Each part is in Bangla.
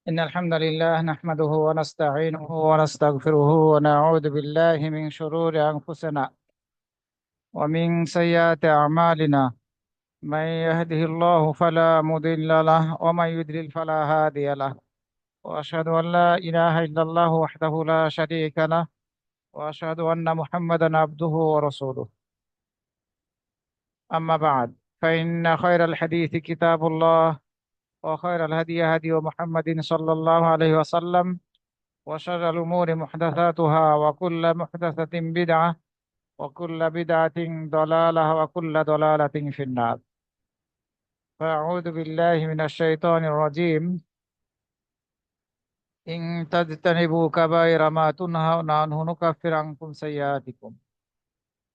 إن الحمد لله نحمده ونستعينه ونستغفره ونعوذ بالله من شرور أنفسنا ومن سيئات أعمالنا. من يهده الله فلا مضل له ومن يضلل فلا هادي له. وأشهد أن لا إله إلا الله وحده لا شريك له، وأشهد أن محمدا عبده ورسوله. أما بعد، فإن خير الحديث كتاب الله، وخير الهدي هدي محمد صلى الله عليه وسلم، وشر الأمور محدثاتها، وكل محدثة بدعة، وكل بدعة ضلالة، وكل ضلالة في النار. فأعوذ بالله من الشيطان الرجيم. إن تجتنبوا كبائر ما تنهون عنه نكفر عنكم سيئاتكم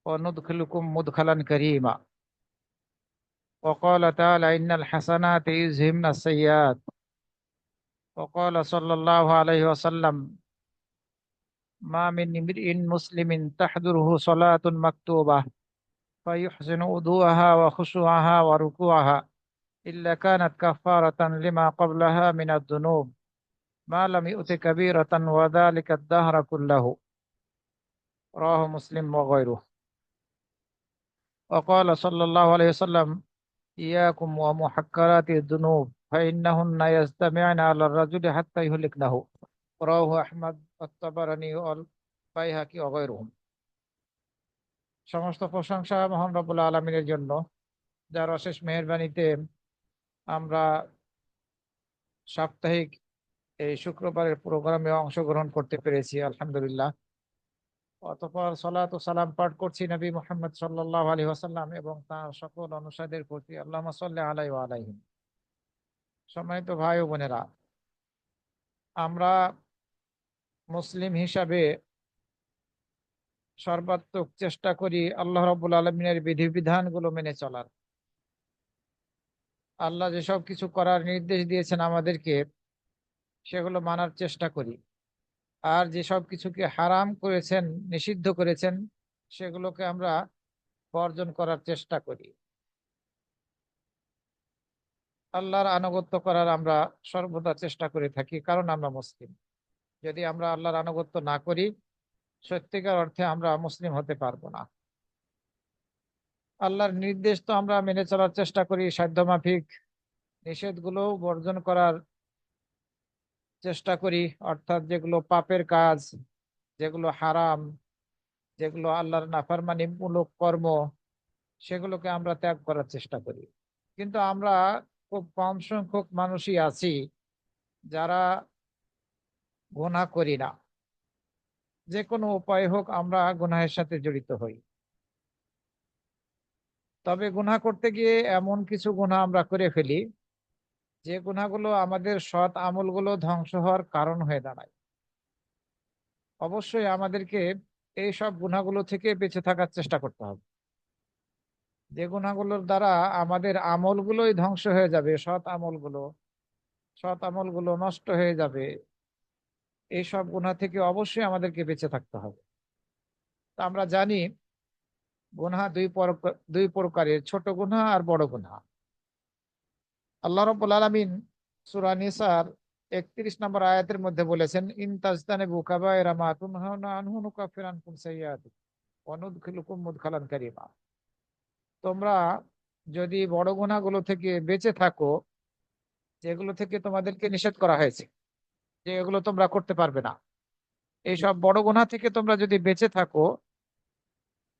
وندخلكم مدخلا كريما. وقال تعالى: إن الحسنات يذهبن السيئات. وقال صلى الله عليه وسلم: ما من امرئ مسلم تحضره صلاة مكتوبة فيحسن وضوءها وخشوعها وركوعها إلا كانت كفارة لما قبلها من الذنوب ما لم يؤت كبيرة، وذلك الدهر كله. رواه مسلم وغيره. وقال صلى الله عليه وسلم: إياكم ومحقرات الذنوب فإنهن يجتمعن على الرجل حتى يهلكنه. رواه أحمد الطبراني والبيهقي وغيرهم। সমস্ত প্রশংসা মহান রব্বুল আলামিনের জন্য, যার অশেষ মেহেরবানিতে আমরা সাপ্তাহিক এই শুক্রবারের প্রোগ্রামে অংশগ্রহণ করতে পেরেছি, আলহামদুলিল্লাহ। অতঃপর সালাত ও সালাম পাঠ করছি নবী মুহাম্মদ সাল্লাল্লাহু আলাইহি ওয়াসাল্লাম এবং তার সকল অনুসারীদের প্রতি। আল্লাহুম্মা সাল্লি আলাইহি ওয়া আলাইহিম। সম্মানিত ভাই ও বোনেরা, আমরা মুসলিম হিসাবে সর্বাত্মক চেষ্টা করি আল্লাহ রাব্বুল আলামিনের বিধিবিধানগুলো মেনে চলার। আল্লাহ যেসব কিছু করার নির্দেশ দিয়েছেন আমাদেরকে, সেগুলো মানার চেষ্টা করি। আর যেসব কিছুকে হারাম করেছেন, নিষিদ্ধ করেছেন, সেগুলোকে আমরা বর্জন করার চেষ্টা করি। আল্লাহর আনুগত্য করার আমরা সর্বদা চেষ্টা করে থাকি, কারণ আমরা মুসলিম। যদি আমরা আল্লাহর আনুগত্য না করি, সত্যিকার অর্থে আমরা মুসলিম হতে পারবো না। আল্লাহর নির্দেশ তো আমরা মেনে চলার চেষ্টা করি সাধ্যমাফিক, নিষেধগুলো বর্জন করার চেষ্টা করি। অর্থাৎ যেগুলো পাপের কাজ, যেগুলো হারাম, যেগুলো আল্লাহর নাফরমানি মূলক কর্ম, সেগুলোকে আমরা ত্যাগ করার চেষ্টা করি। কিন্তু আমরা খুব কম সংখ্যক মানুষই আছি যারা গুনাহ করি না। যে কোনো উপায় হোক, আমরা গুনাহের সাথে জড়িত হই। তবে গুনাহ করতে গিয়ে এমন কিছু গুনাহ আমরা করে ফেলি, যে গুনাহগুলো আমাদের সৎ আমলগুলো ধ্বংস হওয়ার কারণ হয়ে দাঁড়ায়। অবশ্যই আমাদেরকে এই সব গুনাহগুলো থেকে বেঁচে থাকার চেষ্টা করতে হবে। যে গুনাহগুলোর দ্বারা আমাদের আমলগুলোই ধ্বংস হয়ে যাবে, সৎ আমলগুলো নষ্ট হয়ে যাবে, এই সব গুনাহ থেকে অবশ্যই আমাদেরকে বেঁচে থাকতে হবে। তা আমরা জানি গুনাহ দুই প্রকারের, ছোট গুনাহ আর বড় গুনাহ। আল্লাহ রাব্বুল আলামিন সূরা নিসার 31 নম্বর আয়াতের মধ্যে বলেছেন: ইন তাজতানিবু কাবায়িরা মা তুনহাউনা আনহু নুকাফির আনকুম সাইয়্যাতিকুম ওয়া নুদখিলুকুম মুদখালান কারীমা। তোমরা যদি বড় গুনাহগুলো থেকে বেঁচে থাকো, যেগুলো থেকে তোমাদেরকে নিষেধ করা হয়েছে, যে এগুলো তোমরা করতে পারবে না, এইসব বড় গুনাহ থেকে তোমরা যদি বেঁচে থাকো,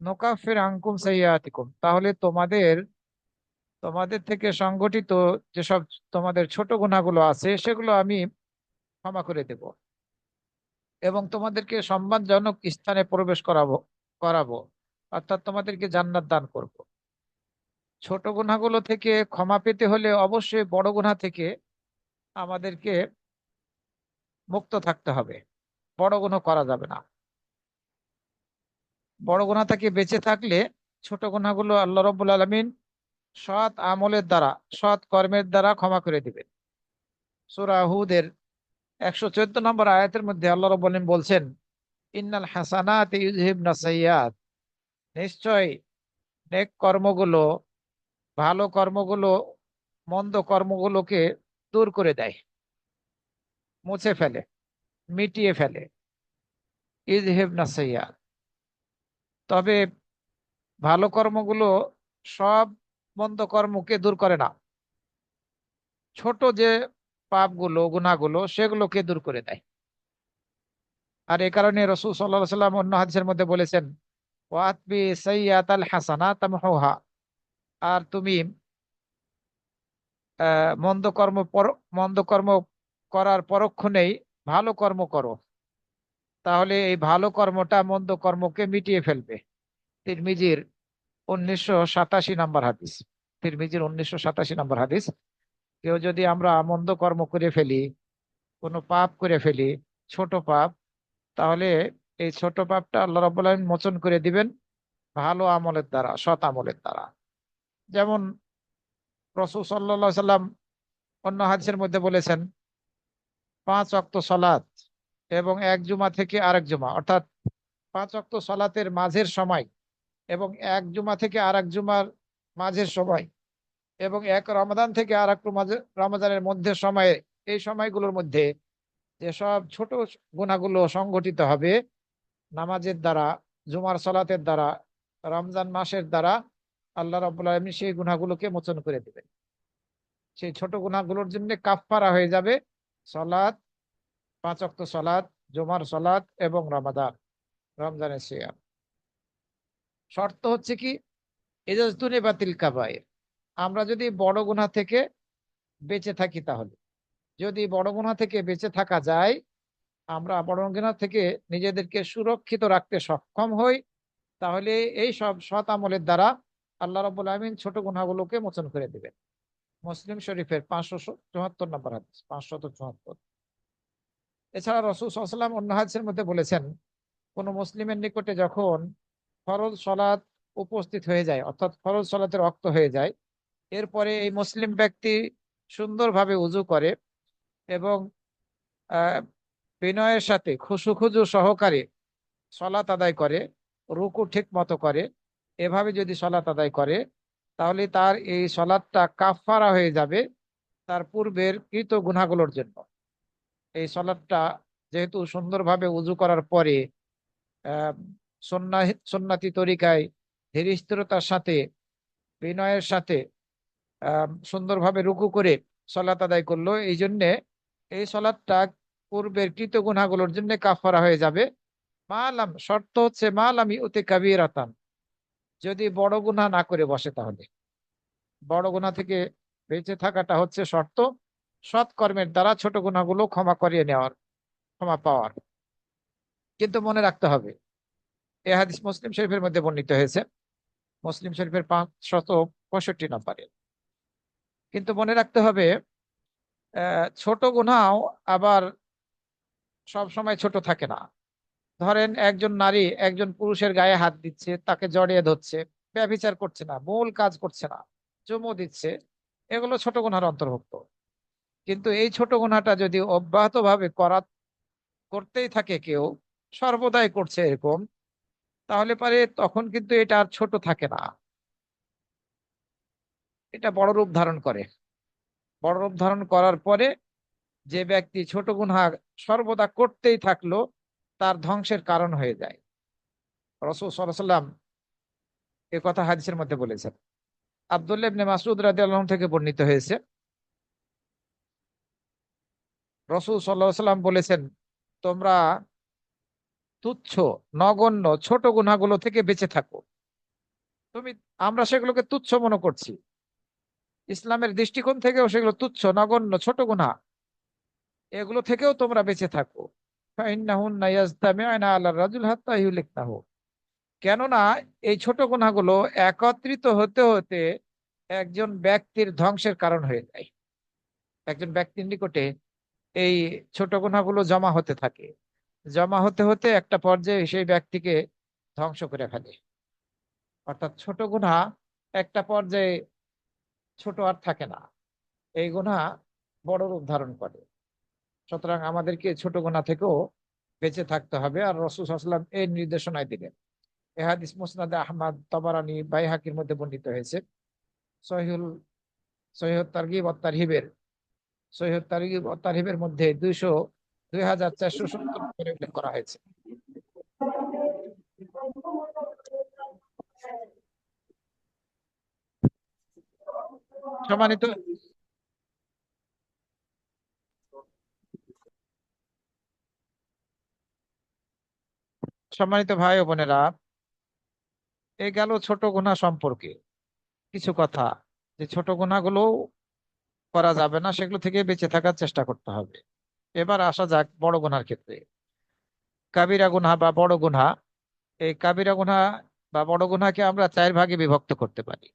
নুকাফির আনকুম সাইয়্যাতিকুম, তাহলে তোমাদের তোমাদের থেকে সংগঠিত যেসব তোমাদের ছোট গুনাহগুলো আছে, সেগুলো আমি ক্ষমা করে দেব এবং তোমাদেরকে সম্মানজনক স্থানে প্রবেশ করাবো, অর্থাৎ তোমাদেরকে জান্নাত দান করব। ছোট গুনাহগুলো থেকে ক্ষমা পেতে হলে অবশ্যই বড় গুনাহ থেকে আমাদেরকে মুক্ত থাকতে হবে। বড় গুনাহ করা যাবে না। বড় গুনাহ থেকে বেঁচে থাকলে ছোট গুনাহগুলো আল্লাহ রাব্বুল আলামিন সৎ আমলের দ্বারা, সৎ কর্মের দ্বারা ক্ষমা করে দিবেন। সূরা হুদের 114 নম্বর আয়াতের মধ্যে আল্লাহ রাব্বুল আলামিন বলছেন: ইন্নাল হাসানাতি ইউযহিবনা সাইয়্যাত। নিশ্চয় নেক কর্মগুলো, ভালো কর্মগুলো মন্দ কর্মগুলোকে দূর করে দেয়। মুছে ফেলে, মিটিয়ে ফেলে। ইযহিবনা সাইয়্যাত। তবে ভালো কর্মগুলো সব মন্দ কর্মকে দূর করে না, ছোট যে পাপগুলো গুনাহগুলো সেগুলোকে দূর করে দেয়। আর এই কারণে রাসূল সাল্লাল্লাহু আলাইহি সাল্লাম অন্য হাদিসের মধ্যে বলেছেন, ওয়াতবি সাইয়্যাতাল হাসানা তামহুহা। আর তুমি মন্দ কর্ম করার পরক্ষণেই ভালো কর্ম করো, তাহলে এই ভালো কর্মটা মন্দ কর্মকে মিটিয়ে ফেলবে। তিরমিজির 1987 নম্বর হাদিস। তিরমিজির 1987 নম্বর হাদিস। কেউ যদি আমরা মন্দ কর্ম করে ফেলি, কোনো পাপ করে ফেলি, ছোট পাপ, তাহলে এই ছোট পাপটা আল্লাহ রাব্বুল আলামিন মোচন করে দিবেন ভালো আমলের দ্বারা, সৎ আমলের দ্বারা। যেমন রাসূল সাল্লাল্লাহু আলাইহি সাল্লাম অন্য হাদিসের মধ্যে বলেছেন, 5 ওয়াক্ত সালাত এবং এক জুমা থেকে আরেক জুমা, অর্থাৎ 5 ওয়াক্ত সালাতের মাঝের সময় এবং এক জুমা থেকে আরেক জুমার মাঝের সময় এবং এক রমাদান থেকে আর এক রমাদানের মধ্যে সময়ে, এই সময়গুলোর মধ্যে যেসব ছোট গুনাহগুলো সংগঠিত হবে নামাজের দ্বারা, জুমার সালাতের দ্বারা, রমজান মাসের দ্বারা, আল্লাহ রাব্বুল আলামিন সেই গুনাহগুলোকে মোচন করে দিবেন। সেই ছোট গুনাহগুলোর জন্য কাফফারা হয়ে যাবে সালাত, 5 ওয়াক্ত সালাত, জুমার সালাত এবং রমজানের সিয়াম। শর্ত হচ্ছে কি, এজাজতুনে বাতিল কাবায়ের, আমরা যদি বড় গুনাহ থেকে বেঁচে থাকি, তাহলে যদি বড় গুনাহ থেকে বেঁচে থাকা যায়, আমরা বড় গুনাহ থেকে নিজেদেরকে সুরক্ষিত রাখতে সক্ষম হই, তাহলে এই সব সৎ আমলের দ্বারা আল্লাহ রাব্বুল আলামিন ছোট গুনাহগুলোকে মোচন করে দিবেন। মুসলিম শরীফের 574 নম্বর হাদিস, 574। এছাড়া রাসূল সাল্লাল্লাহু আলাইহি ওয়াসাল্লাম অন্য হাদিসের মধ্যে বলেছেন, কোন মুসলিমের নিকটে যখন ফরজ সালাত উপস্থিত হয়ে যায়, অর্থাৎ ফরজ সালাতের ওয়াক্ত হয়ে যায়, এরপরে এই মুসলিম ব্যক্তি সুন্দরভাবে উযু করে এবং আহ, বিনয়ের সাথে খুশু সহকারে সলাত আদায় করে, রুকু ঠিক মতো করে, এভাবে যদি সলাত আদায় করে, তাহলে তার এই সলাতটা কাফফারা হয়ে যাবে তার পূর্বের কৃত গুনাহগুলোর জন্য। এই সলাতটা যেহেতু সুন্দরভাবে উযু করার পরে আহ সুন্নাতি তরিকায় ধীর স্থিরতার সাথে, বিনয়ের সাথে সুন্দরভাবে রুকু করে সলাত আদায় করলো, এই জন্যে এই সলাতটা পূর্বের কৃত গুনাহগুলোর জন্য কাফারা হয়ে যাবে। মালাম, শর্ত হচ্ছে মালাম ইউতি কাবীরাতান, যদি বড় গুনাহ না করে বসে, তাহলে বড় গুনাহ থেকে বেঁচে থাকাটা হচ্ছে শর্ত, সৎ কর্মের দ্বারা ছোট গুনাহগুলো ক্ষমা করিয়ে নেওয়ার, ক্ষমা পাওয়ার। কিন্তু মনে রাখতে হবে, এ হাদিস মুসলিম শরীফের মধ্যে বর্ণিত হয়েছে, মুসলিম শরীফের 565 নম্বরে। কিন্তু মনে রাখতে হবে, ছোট গুনাহ আবার সব সময় ছোট থাকে না। ধরেন একজন নারী একজন পুরুষের গায়ে হাত দিচ্ছে, তাকে জড়িয়ে ধরছে, ব্যভিচার করছে না, মূল কাজ করছে না, চুমু দিচ্ছে, এগুলো ছোট গুনার অন্তর্ভুক্ত। কিন্তু এই ছোট গুনাহটা যদি অব্যাহত ভাবে করতেই থাকে কেউ, সর্বদাই করছে এরকম, তাহলে পারে তখন কিন্তু এটা আর ছোট থাকে না, এটা বড় রূপ ধারণ করে। বড় রূপ ধারণ করার পরে যে ব্যক্তি ছোট গুনাহ সর্বদা করতেই থাকলো, তার ধ্বংসের কারণ হয়ে যায়। রাসূল সাল্লাল্লাহু আলাইহি ওয়াসাল্লাম এ কথা হাদিসের মধ্যে বলেছেন। আব্দুল্লাহ ইবনে মাসউদ রাদিয়াল্লাহু আনহু থেকে বর্ণিত হয়েছে, রাসূল সাল্লাল্লাহু আলাইহি ওয়াসাল্লাম বলেছেন, তোমরা তুচ্ছ, নগণ্য ছোট গুনাহগুলো থেকে বেঁচে থাকো। তুমি, আমরা সেগুলোকে তুচ্ছ মনে করছি, ইসলামের দৃষ্টিকোণ থেকেও সেগুলো তুচ্ছ, নগণ্য, ছোট গুনাহ, এগুলো থেকেও তোমরা বেঁচে থাকো। ফাইন্নাহুন্না ইয়াজতামিউনা আলা রাজুল হাত্তা ইউলিকনাহু। কেননা এই ছোট গুনাহগুলো একত্রিত হতে হতে একজন ব্যক্তির ধ্বংসের কারণ হয়ে যায়। একজন ব্যক্তির নিকটে এই ছোট গুনাহগুলো জমা হতে থাকে, জমা হতে হতে একটা পর্যায়ে সেই ব্যক্তিকে ধ্বংস করে ফেলে। অর্থাৎ ছোট গুনাহ একটা পর্যায়ে ছোট আর থাকে না, এই গুনাহ বড় রূপ ধারণ করে। সুতরাং আমাদেরকে ছোট গুনাহ থেকেও বেঁচে থাকতে হবে, আর রাসূল সাল্লাল্লাহু আলাইহি ওয়াসাল্লাম এই নির্দেশনায় দিলেন। এ হাদিস মুসনাদে আহমদ, তাবারানী, বাইহাকির মধ্যে বর্ণিত হয়েছে। সহিহুল সহিহ তারগিব ওয়াত তারহিবের সহিহ তারগিব ও তারহিবের মধ্যে 2470 করে উল্লেখ করা হয়েছে। সম্মানিত সম্মানিত ভাই ও বোনেরা, এ গেল ছোট গুনাহ সম্পর্কে কিছু কথা, যে ছোট গুনাহগুলো করা যাবে না, সেগুলো থেকে বেঁচে থাকার চেষ্টা করতে হবে। এবার আসা যাক বড় গুনার ক্ষেত্রে। কাবিরা গুনাহ বা বড় গুনাহ, এই কাবিরা গুনাহ বা বড় গুনাহকে আমরা চার ভাগে বিভক্ত করতে পারি।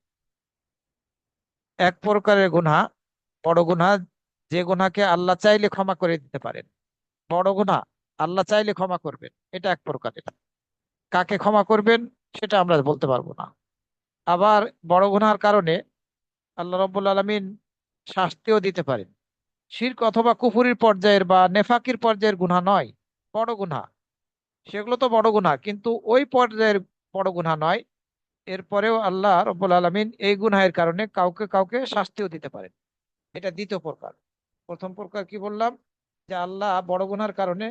এক প্রকারের গুনাহ বড় গুনাহ, যে গুনাহকে আল্লাহ চাইলে ক্ষমা করে দিতে পারেন। বড় গুনাহ আল্লাহ চাইলে ক্ষমা করবেন, এটা এক প্রকারের। কাকে ক্ষমা করবেন সেটা আমরা বলতে পারবো না। আবার বড় গুনাহর কারণে আল্লাহ রাব্বুল আলামিন শাস্তিও দিতে পারেন। শিরক অথবা কুফরির পর্যায়ের বা নেফাকির পর্যায়ের গুনাহ নয়, বড় গুনাহ। সেগুলো তো বড় গুনাহ, কিন্তু ওই পর্যায়ের বড় গুনাহ নয়। এরপরেও আল্লাহ রাব্বুল আলামিন এই গুনাহের কারণে কাউকে কাউকে শাস্তিও দিতে পারেন। এটা দ্বিতীয় প্রকার। প্রথম প্রকার কি বললাম, যে আল্লাহ বড় গুনার কারণে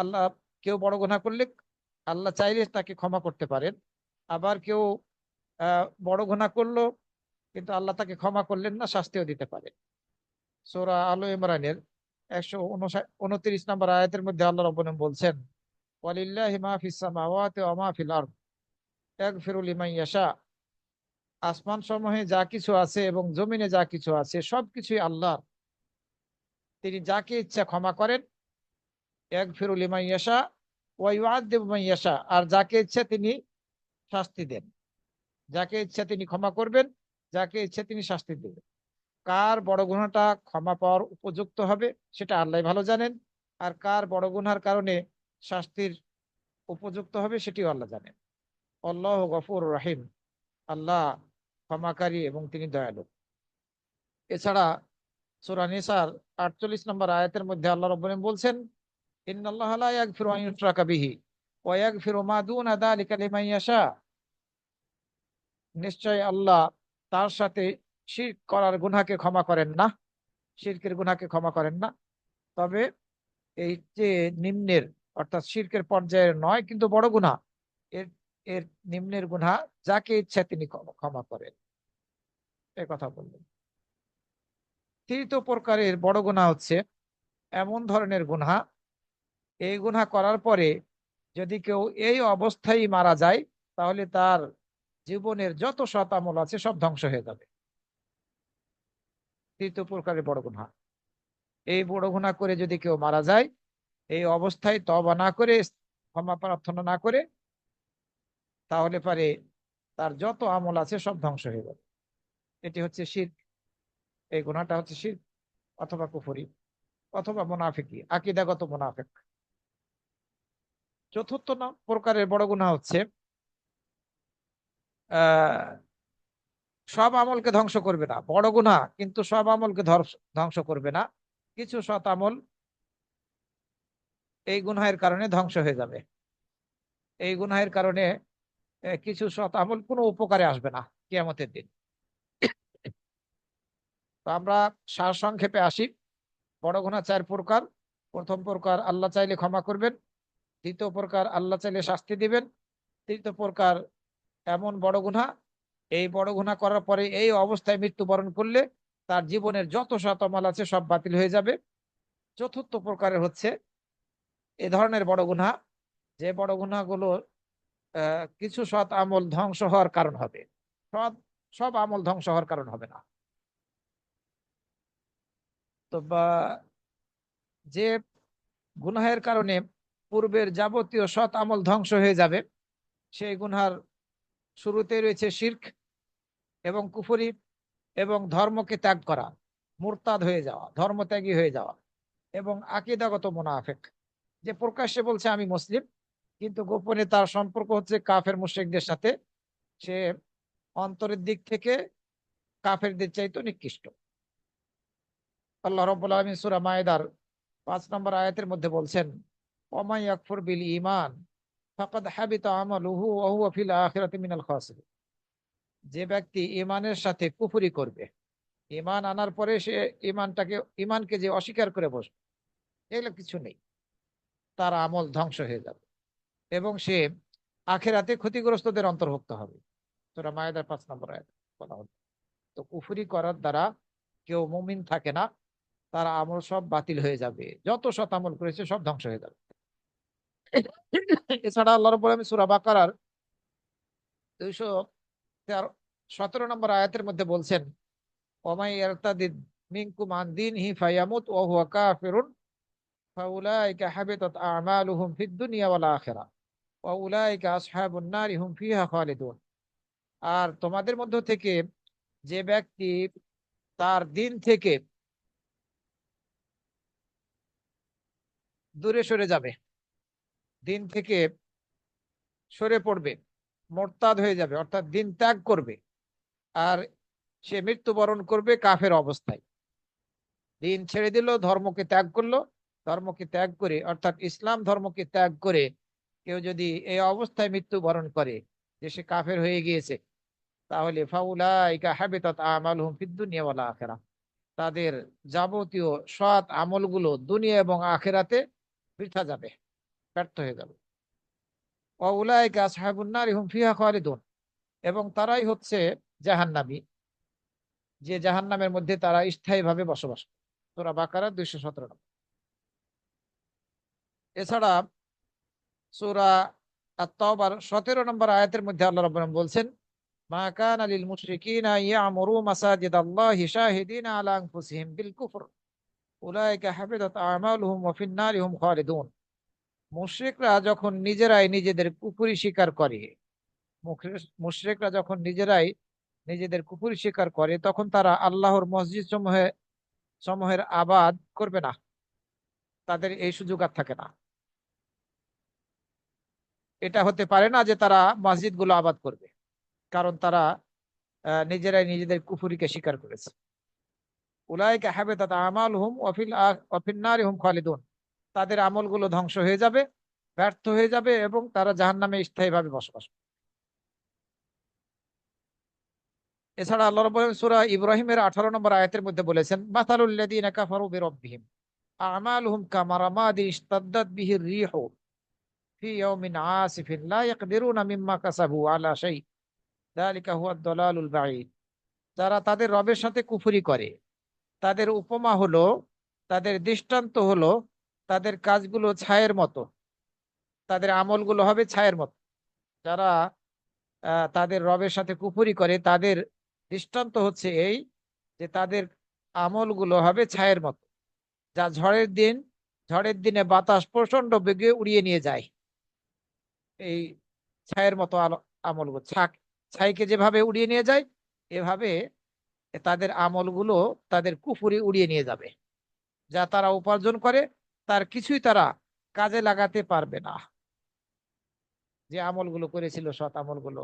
আল্লাহ, কেউ বড় গুনাহ করলে আল্লাহ চাইলে তাকে ক্ষমা করতে পারেন। আবার কেউ বড় গুনাহ করলো, কিন্তু আল্লাহ তাকে ক্ষমা করলেন না, শাস্তিও দিতে পারে। সূরা আলে ইমরানের 129 নম্বর আয়াতের মধ্যে আল্লাহ রাব্বুল আলামিন বলছেন, ওয়ালিল্লাহি মা ফিস সামাওয়াতি ওয়া মা ফিল আরদ ইয়াগফিরু লিমান ইয়াশা। আসমান সমূহে যা কিছু আছে এবং জমিনে যা কিছু আছে সবকিছুই আল্লাহর। তিনি যাকে ইচ্ছা ক্ষমা করেন, ইয়াগফিরু লিমান ইয়াশা ওয়া ইউআযযিবু মান ইয়াশা, আর যাকে ইচ্ছা তিনি শাস্তি দেন। যাকে ইচ্ছা তিনি ক্ষমা করবেন, যাকে ইচ্ছা তিনি শাস্তি দেবেন। কার বড় গুনাহটা ক্ষমা পাওয়ার উপযুক্ত হবে সেটা আল্লাহ ভালো জানেন, আর কার বড় গুনাহর কারণে শাস্তির উপযুক্ত হবে সেটিও আল্লাহ জানেন। আল্লাহ গফুর রহিম, আল্লাহ ক্ষমাকারী এবং তিনি দয়ালু। এছাড়া সূরা নিসার 48 নম্বর আয়াতের মধ্যে আল্লাহ রাব্বুল আলামিন বলছেন, ইন্নাল্লাহা লা ইয়াগফিরু আন ইউশরাকা বিহি ওয়া ইয়াগফিরু মা দুনা যালিকা লিমান ইয়াশা। নিশ্চয় আল্লাহ তার সাথে শিরক করার গুনাহকে ক্ষমা করেন না, শিরকের গুনাহকে ক্ষমা করেন না। তবে এই যে নিম্নের, অর্থাৎ শিরকের পর্যায়ের নয় কিন্তু বড় গুনাহ, এর এর নিম্নের গুনাহ যাকে ইচ্ছা তিনি ক্ষমা করেন, এই কথা বললেন। তৃতীয় প্রকারের বড় গুনাহ হচ্ছে এমন ধরনের গুনাহ, এই গুনাহ করার পরে যদি কেউ এই অবস্থায় মারা যায়, তাহলে তার জীবনের যত সৎ আমল আছে সব ধ্বংস হয়ে যাবে। তৃতীয় প্রকারের বড় গুনাহ, এই বড় গুনাহ করে যদি কেউ মারা যায়, এই অবস্থায় তওবা না করে, ক্ষমা প্রার্থনা না করে, তাহলে পারে তার যত আমল আছে সব ধ্বংস হয়ে যাবে। এটি হচ্ছে শিরক। এই গুনাহটা হচ্ছে শিরক অথবা কুফরি অথবা মুনাফিকি, আকীদাগত মুনাফিক। চতুর্থ প্রকারের বড় গুনাহ হচ্ছে আহ সব আমলকে ধ্বংস করবে না, বড় গুনাহ কিন্তু সব আমলকে ধ্বংস করবে না। কিছু সৎ আমল এই গুনাহের কারণে ধ্বংস হয়ে যাবে। এই গুনাহের কারণে কিছু সৎ আমল কোনো উপকারে আসবে না কিয়ামতের দিন। তো আমরা সারসংক্ষেপে আসি। বড় গুনাহ চার প্রকার। প্রথম প্রকার আল্লাহ চাইলে ক্ষমা করবেন। দ্বিতীয় প্রকার আল্লাহ চাইলে শাস্তি দিবেন। তৃতীয় প্রকার এমন বড় গুনাহ, এই বড় গুনাহ করার পরে এই অবস্থায় মৃত্যুবরণ করলে তার জীবনের যত সৎ আমল আছে সব বাতিল হয়ে যাবে। চতুর্থ প্রকারের হচ্ছে এ ধরনের বড় গুনাহ, যে বড় গুনাহগুলো কিছু সৎ আমল ধ্বংস হওয়ার কারণ হবে, সব সব আমল ধ্বংস হওয়ার কারণ হবে না। তো যে গুনাহের কারণে পূর্বের যাবতীয় সৎ আমল ধ্বংস হয়ে যাবে, সেই গুনহার শুরুতে রয়েছে শিরক এবং কুফরি এবং ধর্মকে ত্যাগ করা, মুরতাদ হয়ে যাওয়া, ধর্মত্যাগী হয়ে যাওয়া, এবং আকীদাগত মুনাফিক, যে প্রকাশ্যে বলছে আমি মুসলিম কিন্তু গোপনে তার সম্পর্ক হচ্ছে কাফের মুশরিকদের সাথে। সে অন্তরের দিক থেকে কাফেরদের চাইতে নিকৃষ্ট। আল্লাহ রাব্বুল আলামিন সূরা মায়েদার 5 নম্বর আয়াতের মধ্যে বলছেন, ওয়া ইয়াকফুর বিল ঈমান ফাকাদ হাবিতা আমালুহু ওয়া হুয়া ফিল আখিরাতি মিনাল খাসিরিন। যে ব্যক্তি ঈমানের সাথে কুফরি করবে, ইমান আনার পরে সে ইমানকে যে অস্বীকার করে বসবে, এগুলো কিছু নেই, তার আমল ধ্বংস হয়ে যাবে এবং সে আখেরাতে ক্ষতিগ্রস্তদের অন্তর্ভুক্ত হবে। সূরা মায়েদার 5 নম্বর আয়াত বলা হলো। তো কুফরি করার দ্বারা কেউ মুমিন থাকে না, তার আমল সব বাতিল হয়ে যাবে, যত সৎ আমল করেছে সব ধ্বংস হয়ে যাবে। এছাড়া আল্লাহ রাব্বুল আলামিন সূরা বাকারার 217 নম্বর আয়াতের মধ্যে বলছেন, ওমাই ইয়ারতাদিদ মিনকুম আন দীনিহি ফায়ামুত ওয়া হুয়া কাফিরুন ফাউলাইকা হাবিতাত আমালুহুম ফিদ দুনিয়া ওয়াল আখিরাহ ওয়া উলাইকা আসহাবুন নারি হুম ফিহা খালিদুন। আর তোমাদের মধ্য থেকে যে ব্যক্তি তার দিন থেকে দূরে সরে যাবে, দিন থেকে সরে পড়বে, মোরতাদ হয়ে যাবে, অর্থাৎ দিন ত্যাগ করবে, আর সে মৃত্যুবরণ করবে কাফের অবস্থায়। দিন ছেড়ে দিল, ধর্মকে ত্যাগ করলো, ধর্মকে ত্যাগ করে অর্থাৎ ইসলাম ধর্মকে ত্যাগ করে কেউ যদি এই অবস্থায় মৃত্যুবরণ করে যে সে কাফের হয়ে গিয়েছে, তাহলে ফাউলাইকা হাবিতাত আমালুহুম ফিদ দুনিয়া ওয়াল আখিরাহ, তাদের যাবতীয় সৎ আমলগুলো দুনিয়া এবং আখেরাতে বৃথা যাবে, ব্যর্থ হয়ে যাবে। ওয়া উলাইকা আসহাবুন নারি হুম ফিহা খালিদুন, এবং তারাই হচ্ছে জাহান্নামী, যে জাহান্নামের মধ্যে তারা স্থায়ীভাবে বসবাস করে। সূরা বাকারা 217 নম্বর। এছাড়া সূরা আত-তাওবার 17 নম্বর আয়াতের মধ্যে আল্লাহ রাব্বুল আলামিন বলছেন, মা কানা লিল মুশরিকিনা ইয়ামুরু মাসাজিদাল্লাহি শাহিদিনা আলা আনফুসিহিম বিল কুফর উলাইকা হাবিতাত আমালুহুম ওয়া ফিন নারি হুম খালিদুন। মুশরিকরা যখন নিজেরাই নিজেদের কুফরি স্বীকার করে, মুশরিকরা যখন নিজেরাই নিজেদের কুফরি স্বীকার করে, তখন তারা আল্লাহর মসজিদ সমূহের আবাদ করবে না, তাদের এই সুযোগ আর থাকে না। এটা হতে পারে না যে তারা মসজিদগুলো আবাদ করবে, কারণ তারা নিজেরাই নিজেদের কুফরিকে স্বীকার করেছে। উলাইকা হাবিতাত আমালুহুম ওয়া ফিন নারি হুম খালিদুন, তাদের আমলগুলো ধ্বংস হয়ে যাবে, ব্যর্থ হয়ে যাবে এবং তারা জাহান্নামে স্থায়ীভাবে বসবাস করবে। এছাড়া আল্লাহ রাব্বুল আলামিন সূরা ইব্রাহিমের 18 নম্বর আয়াতের মধ্যে বলেছেন, মাসালুল লাযীনা কাফারু বিরাব্বিহিম আমালুহুম কামারামাদিন ইশতাদ্দাত বিহির রিহু ফি ইয়াউমিন আসিফিন লা ইয়াকদিরুনা মিম্মা কাসাবু আলা শাই যালিকা হুয়াদ দালালুল বাঈদ। যারা তাদের রবের সাথে কুফরি করে, তাদের উপমা হলো, তাদের দৃষ্টান্ত হলো তাদের কাজগুলো ছায়ের মতো, তাদের আমলগুলো হবে ছায়ের মতো। যারা তাদের রবের সাথে কুফরি করে, তাদের দৃষ্টান্ত হচ্ছে এই যে তাদের আমলগুলো হবে ছায়ের মতো, যা ঝড়ের দিনে বাতাস প্রচন্ড বেগে উড়িয়ে নিয়ে যায়। এই ছায়ের মতো আমলগুলো ছাইকে যেভাবে উড়িয়ে নিয়ে যায়, এভাবে তাদের আমলগুলো তাদের কুফরি উড়িয়ে নিয়ে যাবে। যা তারা উপার্জন করে তার কিছুই তারা কাজে লাগাতে পারবে না। যে আমলগুলো করেছিল সৎ আমলগুলো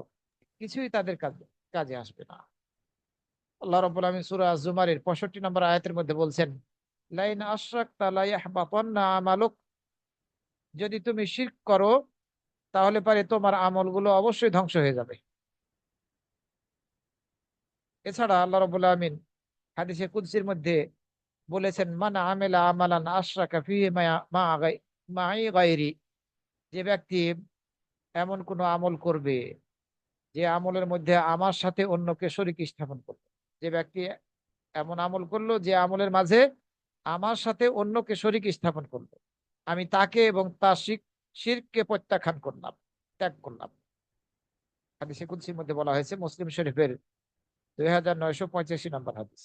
কিছুই তাদের কাজে কাজে আসবে না। আল্লাহ রাব্বুল আলামিন সূরা আজ-জুমারের 65 নম্বর আয়াতের মধ্যে বলছেন, লাইন আশরাকতা লা ইয়াহবাতান্না আমালুক, যদি তুমি শিরক করো তাহলে পারে তোমার আমলগুলো অবশ্যই ধ্বংস হয়ে যাবে। এছাড়া আল্লাহ রাব্বুল আলামিন হাদিসে কুদসির মধ্যে বলেছেন, মান আমিলা আমালান আশরাকা ফিহি মাই গায়রি, যে ব্যক্তি এমন কোন আমল করবে যে আমলের মধ্যে আমার সাথে অন্যকে শরীক স্থাপন করবে, যে ব্যক্তি এমন আমল করলো যে আমলের মাঝে আমার সাথে অন্যকে শরীক স্থাপন করলো, আমি তাকে এবং তার শিরককে প্রত্যাখ্যান করলাম, ত্যাগ করলাম। হাদিসে কুদসির মধ্যে বলা হয়েছে, মুসলিম শরীফের 2985 নম্বর হাদিস।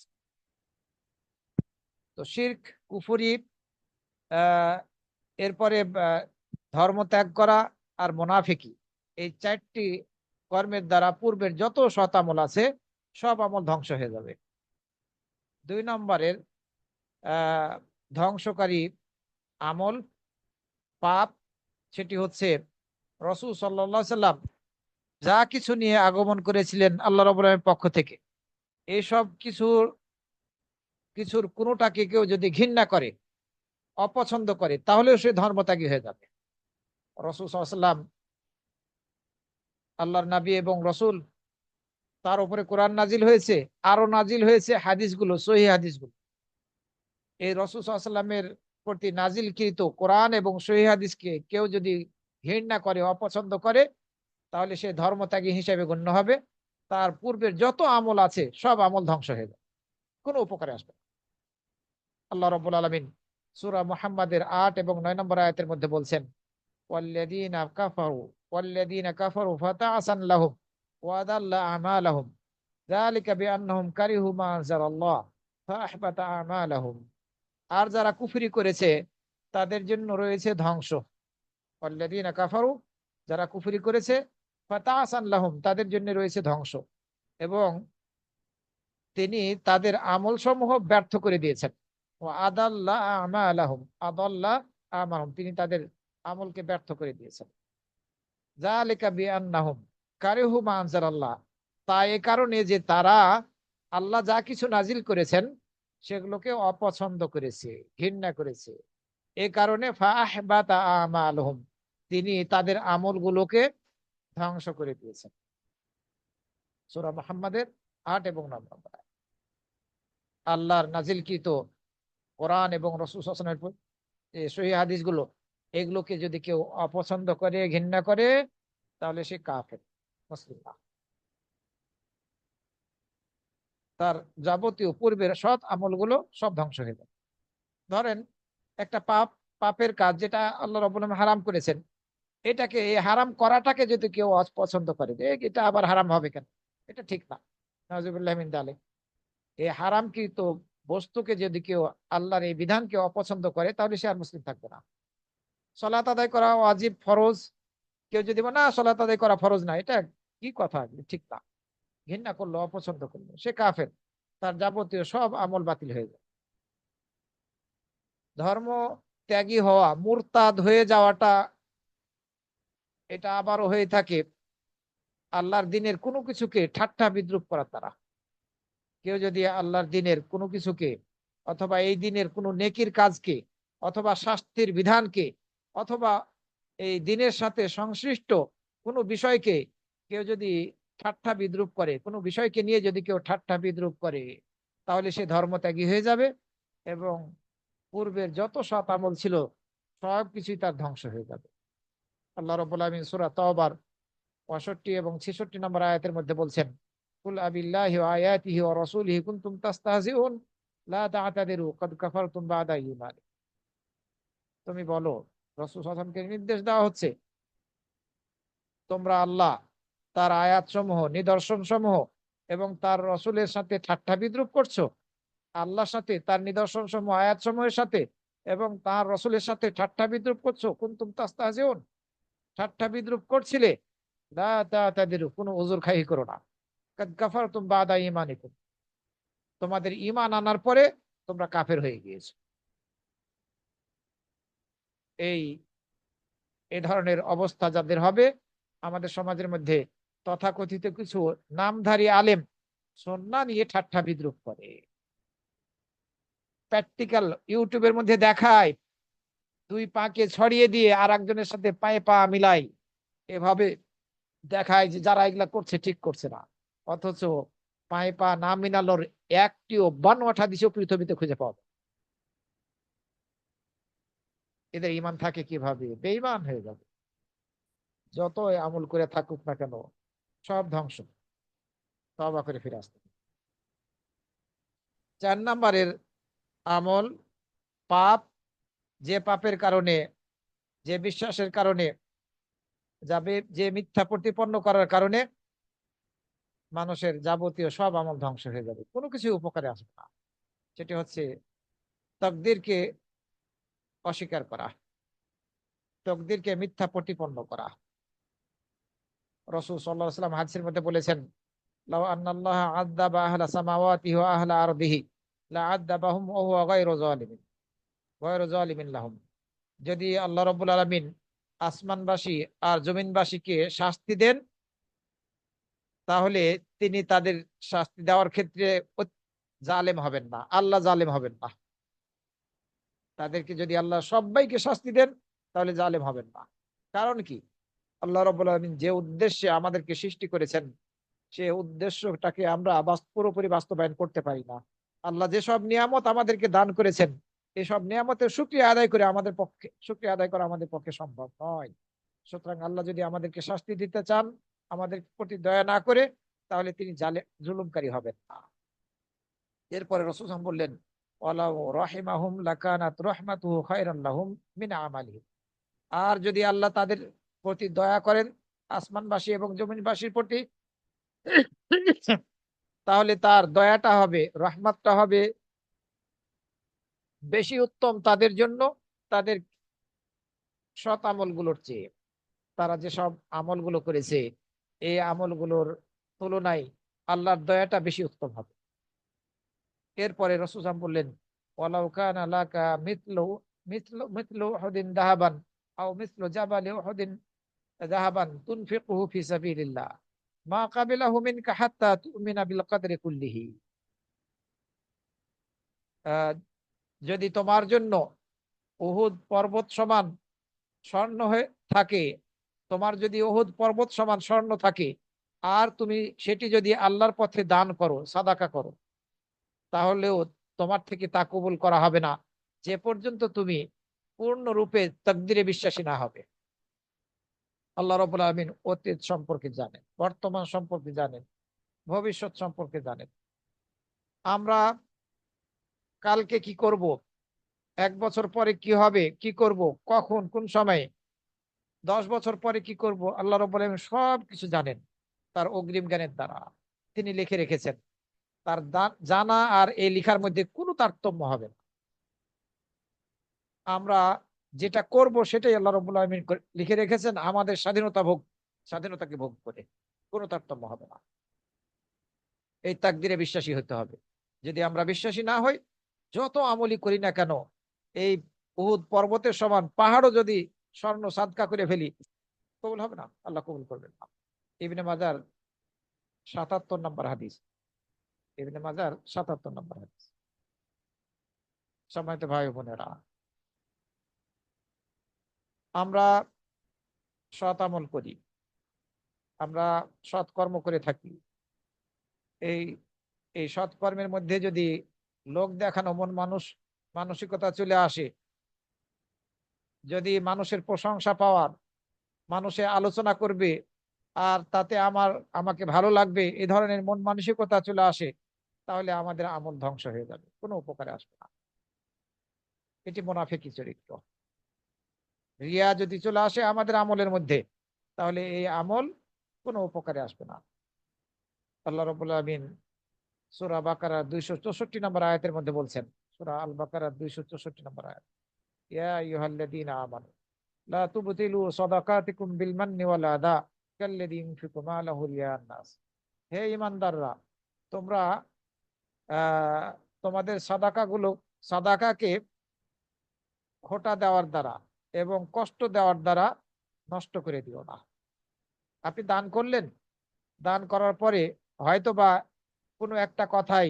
তো শিরক, কুফরি, আহ এরপরে ধর্ম ত্যাগ করা আর মুনাফিকি, এই 4টি কর্মের দ্বারা পূর্বের যত সৎ আমল আছে সব আমল ধ্বংস হয়ে যাবে। 2 নম্বরের আহ ধ্বংসকারী আমল, পাপ, সেটি হচ্ছে রাসূল সাল্লাল্লাহু আলাইহি সাল্লাম যা কিছু নিয়ে আগমন করেছিলেন আল্লাহ রাব্বুল আলামিনের পক্ষ থেকে, এইসব কিছুর কোনোটাকে কেউ যদি ঘৃণা করে, অপছন্দ করে, তাহলেও সে ধর্মত্যাগী হয়ে যাবে। রাসূল সাল্লাল্লাহু আলাইহি সাল্লাম আল্লাহর নবী এবং রাসূল, তার উপরে কোরআন নাজিল হয়েছে, আরো নাজিল হয়েছে হাদিসগুলো, সহিহ হাদিসগুলো। এই রাসূল সাল্লাল্লাহু আলাইহি ওয়াসাল্লামের প্রতি নাজিলকৃত কোরআন এবং সহিহ হাদিসকে কেউ যদি ঘৃণা করে, অপছন্দ করে, তাহলে সে ধর্মত্যাগী হিসেবে গণ্য হবে। তার পূর্বের যত আমল আছে সব আমল ধ্বংস হয়ে যাবে, কোনো উপকারে আসবে না। আল্লাহ রাব্বুল আলামিন সূরা মুহাম্মাদের ৮ এবং ৯ নম্বর আয়াতের মধ্যে বলছেন, ওয়াল্লাযীনা কাফারু ওয়াল্লাযীনা কাফারু ফাতাআসান লাহুম ওয়া আদাল্লা আমালাহুম যালিকা বিআন্নাহুম কারিহু মা আনজালাল্লাহ ফাআহবাতা আমালাহুম। আর যারা কুফরি করেছে তাদের জন্য রয়েছে ধ্বংস। ওয়াল্লাযীনা কাফারু, যারা কুফরি করেছে, ফাতাআসান লাহুম, তাদের জন্য রয়েছে ধ্বংস, এবং তিনি তাদের আমল সমূহ ব্যর্থ করে দিয়েছেন। ও আদাল্লা আমালাহুম, আদাল্লা আমালহুম, তিনি তাদের আমলকে ব্যর্থ করে দিয়েছেন। যালিকা বিআন্নাহুম কারিহু মা আনজালাল্লাহ, তাই এ কারণে যে তারা আল্লাহ যা কিছু নাজিল করেছেন সেগুলোকে অপছন্দ করেছে, ঘৃণা করেছে। এ কারণে ফাআহবাতা আমালহুম, তিনি তাদের আমলগুলোকে ধ্বংস করে দিয়েছেন। সূরা মুহাম্মাদের ৮ এবং ৯ নম্বর আয়াত। আল্লাহর নাজিলকৃত কোরআন এবং রাসূল সাল্লাল্লাহু আলাইহি ওয়াসাল্লামের যে সহিহ হাদিসগুলো, এগুলোকে যদি কেউ অপছন্দ করে, ঘৃণা করে, তাহলে সে কাফের, মুসলিম না। তার যাবতীয় পূর্বের সৎ আমলগুলো সব ধ্বংস হয়ে যাবে। ধরেন একটা পাপের কাজ যেটা আল্লাহ রাব্বুল আলামিন হারাম করেছেন, এটাকে, এই হারাম করাটাকে যদি কেউ অপছন্দ করে যে এটা আবার হারাম হবে কেন, এটা ঠিক না। নাউজুবিল্লাহ মিন যালিক। এই হারামকৃত বস্তুকে যদি কেউ, আল্লাহর এই বিধানকে অপছন্দ করে, তাহলে সে আর মুসলিম থাকবে না। সালাত আদায় করা ওয়াজিব, ফরজ, কেউ যদি বলে না সালাত আদায় করা ফরজ না, এটা কি কথা, ঠিক না। ঘৃণা করলো, অপছন্দ করলো, সে কাফের, তার যাবতীয় সব আমল বাতিল হয়ে যায়। ধর্ম ত্যাগী হওয়া, মুরতাদ হয়ে যাওয়াটা, এটা আবারও হয়ে থাকে আল্লাহর দিনের কোনো কিছুকে ঠাট্টা বিদ্রুপ করার দ্বারা। কেউ যদি আল্লাহর দিনের কোনো কিছুকে, অথবা এই দিনের কোনো নেকির কাজকে, অথবা শাস্তির বিধানকে, অথবা এই দিনের সাথে সংশ্লিষ্ট কোনো বিষয়কে কেউ যদি ঠাট্টা বিদ্রুপ করে, কোনো বিষয়কে নিয়ে যদি কেউ ঠাট্টা বিদ্রুপ করে, তাহলে সে ধর্মত্যাগী হয়ে যাবে, এবং পূর্বের যত সৎ আমল ছিল সব কিছুই তার ধ্বংস হয়ে যাবে। আল্লাহ রাব্বুল আলামিন সূরা তাওবার ৬৫ এবং ৬৬ নম্বর আয়াতের মধ্যে বলছেন, কুল আবিল্লাহি ওয়া আয়াতিহি ওয়া রাসূলিহি কুনতুম তাস্তাহজিউন লা তা'তাদিরু ক্বাদ কাফারতুম বা'দা ঈমানিকুম। তুমি বলো, রাসূল সাল্লাল্লাহু আলাইহি ওয়াসাল্লামকে নির্দেশ দেওয়া হচ্ছে, তোমরা আল্লাহ, তার আয়াতসমূহ, নিদর্শনসমূহ এবং তার রাসূলের সাথে ঠাট্টা বিদ্রূপ করছো। আল্লাহর সাথে, তার নিদর্শনসমূহ, আয়াতসমূহের সাথে এবং তার রাসূলের সাথে ঠাট্টা বিদ্রূপ করছো। কুনতুম তাস্তাহজিউন, ঠাট্টা বিদ্রূপ করছিলে। লা তা'তাদিরু, কোনো উযর খাহি করো না। কাদ কাফারতুম বা'দা ঈমানিকুম, তোমাদের ঈমান আনার পরে তোমরা কাফের হয়ে গিয়েছো। এই এই ধরনের অবস্থা যাদের হবে, আমাদের সমাজের মধ্যে তথাকথিত কিছু নামধারী আলেম সুন্নাহ নিয়ে ঠাট্টা বিদ্রূপ করে, প্র্যাকটিক্যাল ইউটিউবের মধ্যে দেখায়, দুই পাকে ছড়িয়ে দিয়ে আর একজনের সাথে পায়ে পা মিলাই, এভাবে দেখায় যে যারা এগুলা করছে ঠিক করছে না। অথচ পায়ে পা না মিলানোর একটিও বানোয়াট হাদিসও পৃথিবীতে খুঁজে পাওয়া যায় না। এদের ঈমান থাকে কিভাবে? বেঈমান হয়ে যাবে। যতই আমল করে থাকুক না কেন, সব ধ্বংস। তওবা করে ফিরে আসতে হবে। ৪ নাম্বারের আমল পাপ, যে পাপের কারণে, যে বিশ্বাসের কারণে, যাবে যে মিথ্যা প্রতিপন্ন করার কারণে মানুষের যাবতীয় সব আমল ধ্বংস হয়ে যাবে, কোনো কিছু উপকারে আসবে না। সেটি হচ্ছে তাকদীরকে অস্বীকার করা, তাকদীরকে মিথ্যা প্রতিপন্ন করা। রাসূল সাল্লাল্লাহু আলাইহি ওয়াসাল্লাম হাদিসের মধ্যে বলেছেন, লাউ আন্নাল্লাহা আযাবা আহলা সামাওয়াতিহি ওয়া আহলা আরদিহি লা আযাবাহুম ওয়া হুয়া গায়রু যালিমিন লাহুম। যদি আল্লাহ রাব্বুল আলামিন আসমানবাসী আর জমিনবাসীকে শাস্তি দেন, তাহলে তিনি তাদের শাস্তি দেওয়ার ক্ষেত্রে জালেম হবেন না, আল্লাহ জালেম হবেন না। তাদেরকে যদি আল্লাহ সবাইকে শাস্তি দেন, তাহলে জালেম হবেন না। কারণ কি? আল্লাহ রাব্বুল আলামিন যে উদ্দেশ্যে আমাদেরকে সৃষ্টি করেছেন, সে উদ্দেশ্যটাকে আমরা পুরোপুরি বাস্তবায়ন করতে পারি না। আল্লাহ যেসব নিয়ামত আমাদেরকে দান করেছেন, এসব নিয়ামতের শুকরিয়া আদায় করে আমাদের পক্ষে শুকরিয়া আদায় করা আমাদের পক্ষে সম্ভব নয়। সুতরাং আল্লাহ যদি আমাদেরকে শাস্তি দিতে চান, আমাদের প্রতি দয়া না করে, তাহলে তিনি জুলুমকারী হবেন না। এরপরে রাসূল সাল্লাল্লাহু আলাইহি ওয়াসাল্লাম বললেন, ওয়ালাউ রাহিমাহুম লাকানাত রাহমাতুহু খায়রান লাহুম মিন আমালিহিম। আর যদি আল্লাহ তাদের প্রতি দয়া করেন, আসমানবাসী এবং জমিনবাসীর প্রতি, তাহলে তার দয়াটা হবে, রহমতটা হবে বেশি উত্তম তাদের জন্য, তাদের সৎ আমলগুলোর চেয়ে। তারা যেসব আমলগুলো করেছে, এই আমলগুলোর তুলনায় আল্লাহর দয়াটা বেশি উত্তম হবে। এরপরে রাসূল সাল্লাল্লাহু আলাইহি ওয়াসাল্লাম বললেন, ওয়ালাউ কানা লাকা মিথলু মিথলু মিথলু উহুদিন যাহাবান আও মিথলু জাবালি উহুদিন যাহাবান তুনফিকুহু ফি সাবিলিল্লাহ মা কাবিলাহু মিনকা হাত্তা তুমিনা বিল কদরি কুল্লিহি। আহ, যদি তোমার জন্য উহুদ পর্বত সমান স্বর্ণ হয়ে থাকে, তোমার যদি উহুদ পর্বত সমান স্বর্ণ থাকে, আর তুমি সেটি যদি আল্লাহর পথে দান করো, সাদাকা করো, তাহলেও তোমার থেকে তা কবুল করা হবে না, যে পর্যন্ত তুমি পূর্ণরূপে তাকদীরে বিশ্বাসী না হবে। আল্লাহ রাব্বুল আলামিন অতীত সম্পর্কে জানেন, বর্তমান সম্পর্কে জানেন, ভবিষ্যৎ সম্পর্কে জানেন। আমরা কালকে কি করব, 1 বছর পরে কি হবে, কি করব, কখন, কোন সময়ে, 10 বছর পরে কি করব, আল্লাহ রাব্বুল আলামিন সব কিছু জানেন তার অগ্রিম জ্ঞানের দ্বারা। তিনি লিখে রেখেছেন। তার জানা আর এই লিখার মধ্যে কোনো তারতম্য হবে না। আমরা যেটা করব সেটাই আল্লাহ রাব্বুল আলামিন লিখে রেখেছেন, আমাদের স্বাধীনতাকে ভোগ করে। কোনো তারতম্য হবে না। এই তাকদিরে বিশ্বাসী হতে হবে। যদি আমরা বিশ্বাসী না হই, যত আমলই করি না কেন, এই উহুদ পর্বতের সমান পাহাড়ও যদি স্বর্ণ সাদকা করে ফেলি, কবুল হবে না, আল্লাহ কবুল করবেন না। ইবনে মাজার 77 নম্বর হাদিস। ইবনে মাজার 77 নম্বর হাদিস। সম্মানিত ভাই বোনেরা, আমরা সৎ আমল করি, আমরা সৎ কর্ম করে থাকি। এই এই সৎকর্মের মধ্যে যদি লোক দেখানো মানসিকতা চলে আসে, যদি মানুষের প্রশংসা পাওয়ার, মানুষে আলোচনা করবে আর তাতে আমাকে ভালো লাগবে, এই ধরনের মন মানসিকতা চলে আসে, তাহলে আমাদের আমল ধ্বংস হয়ে যাবে, কোনো উপকারে আসবে না। এটি মুনাফিকি চরিত্র। রিয়া যদি চলে আসে আমাদের আমলের মধ্যে, তাহলে এই আমল কোনো উপকারে আসবে না। আল্লাহ রাব্বুল আলামিন সূরা বাকারা 264 নম্বর আয়াতের মধ্যে বলছেন, সূরা আল বাকারা 264 নম্বর আয়াত, ইয়া আইয়ুহাল্লাযীনা আমানু লা তুবতিলু সাদাকাতিকুম বিল মান্নি ওয়াল আযা কাল্লাযী ইউনফিকু মালাহু রিয়া'আন নাস। হে ঈমানদাররা, তোমরা তোমাদের সাদাকাকে খোঁটা দেওয়ার দ্বারা এবং কষ্ট দেওয়ার দ্বারা নষ্ট করে দিও না। আপনি দান করলেন, দান করার পরে হয়তো বা কোনো একটা কথাই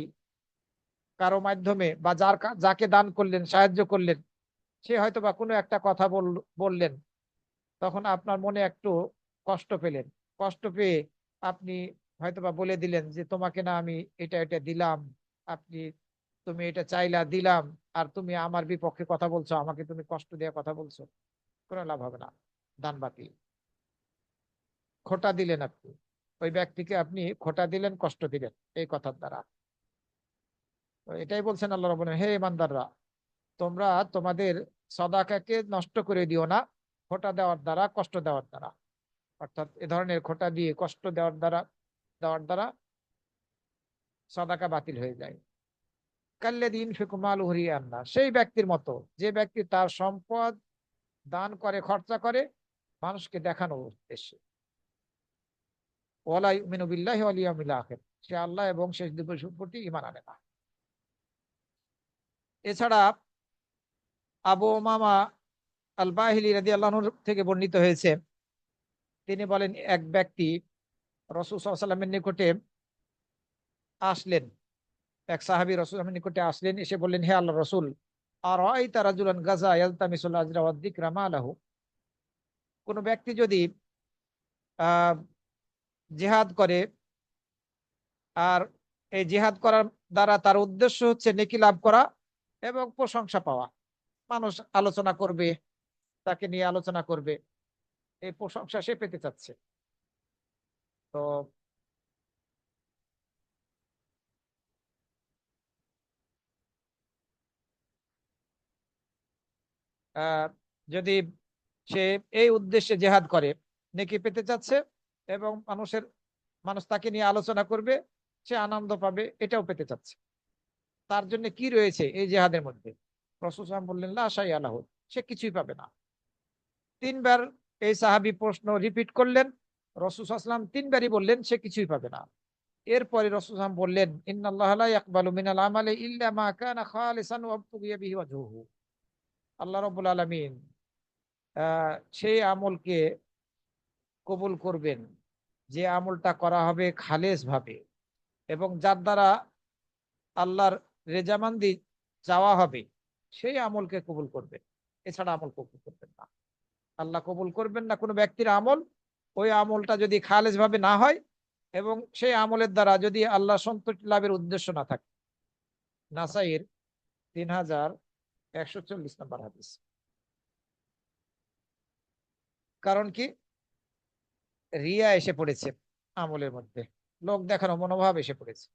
কারো মাধ্যমে বা যাকে দান করলেন, সাহায্য করলেন, সে হয়তো বা কোনো একটা কথা বললেন, তখন আপনার মনে একটু কষ্ট পেলেন। কষ্ট পেয়ে আপনি হয়তোবা বলে দিলেন যে, তোমাকে না আমি এটা এটা দিলাম, আপনি তুমি এটা চাইলা দিলাম, আর তুমি আমার বিপক্ষে কথা বলছো, আমাকে তুমি কষ্ট দিয়ে কথা বলছো, কোনো লাভ হবে না, দান বাতিল। খোঁটা দিলেন আপনি, ওই ব্যক্তিকে আপনি খোঁটা দিলেন, কষ্ট দিলেন এই কথার দ্বারা। তো এটাই বলছেন আল্লাহ রাব্বুল আলামিন, হে ইমানদাররা, তোমরা তোমাদের সদাকাকে নষ্ট করে দিও না খোঁটা দেওয়ার দ্বারা, কষ্ট দেওয়ার দ্বারা। অর্থাৎ এ ধরনের খোঁটা দিয়ে কষ্ট দেওয়ার দ্বারা সাদাকা বাতিল হয়ে যায়। কাল্লাযী ইউনফিকু মালাহু রিয়া'আন নাস, সেই ব্যক্তির মতো যে ব্যক্তি তার সম্পদ দান করে, খরচা করে মানুষকে দেখানোর উদ্দেশ্যে। ওয়ালা ইউমিনু বিল্লাহি ওয়াল ইয়াউমিল আখির, সে আল্লাহ এবং শেষ দিবসের প্রতি ঈমান আনে না। এছাড়া আবু উমামা আল বাহিলি রাদিয়াল্লাহু আনহু থেকে বর্ণিত হয়েছে, তিনি বলেন, এক ব্যক্তি রাসূল সাল্লাল্লাহু আলাইহি ওয়াসাল্লামের নিকটে আসলেন, এক সাহাবী রাসূল সাল্লাল্লাহু নিকটে আসলেন, এসে বললেন, হে আল্লাহর রাসূল, আরাআইতা রাজুলান গাজা ইয়ালতামিসুল আজরা ওয়াদ যিকরা মা লাহু, কোন ব্যক্তি যদি আহ জিহাদ করে, আর এই জিহাদ করার দ্বারা তার উদ্দেশ্য হচ্ছে নেকি লাভ করা এবং প্রশংসা পাওয়া। মানুষ আলোচনা করবে, তাকে নিয়ে আলোচনা করবে, এই প্রশংসা সে পেতে চাচ্ছে। তো আহ যদি সে এই উদ্দেশ্যে জেহাদ করে, নেকি পেতে চাচ্ছে এবং মানুষ তাকে নিয়ে আলোচনা করবে, সে আনন্দ পাবে, এটাও পেতে চাচ্ছে, তার জন্য কি রয়েছে এই জেহাদের মধ্যে? রাসূল সাল্লাল্লাহু আলাইহি ওয়াসাল্লাম বললেন লা শাই আলাহু, সে কিছুই পাবে না। তিনবার এই সাহাবী প্রশ্ন রিপিট করলেন, রাসূল সাল্লাল্লাহু আলাইহি ওয়াসাল্লাম তিনবারই বললেন সে কিছুই পাবে না। এরপরে রাসূল সাল্লাল্লাহু আলাইহি ওয়াসাল্লাম বললেন ইন্নাল্লাহা লা ইয়াকবালু মিনাল আমালি ইল্লা মা কানা খালিসান ওয়া ইবতুগিয়া বিহি ওয়াজহুহু। আল্লাহ রাব্বুল আলামিন সেই আমলকে কবুল করবেন যে আমলটা করা হবে খালেস ভাবে, এবং যার দ্বারা আল্লাহর রেজামান্দি চাওয়া হবে, সেই আমলকে কবুল করবেন। এছাড়া আমল কবুল করবেন না। আল্লাহ কবুল করবেন না কোনো ব্যক্তির আমল, ওই আমলটা যদি খালেস ভাবে না হয় এবং সেই আমলের দ্বারা যদি আল্লাহ সন্তুষ্টি লাভের উদ্দেশ্য না থাকে। নাসাইর 3140 নম্বর হাদিস। কারণ কি? রিয়া এসে পড়েছে আমলের মধ্যে, লোক দেখানো মনোভাব এসে পড়েছে।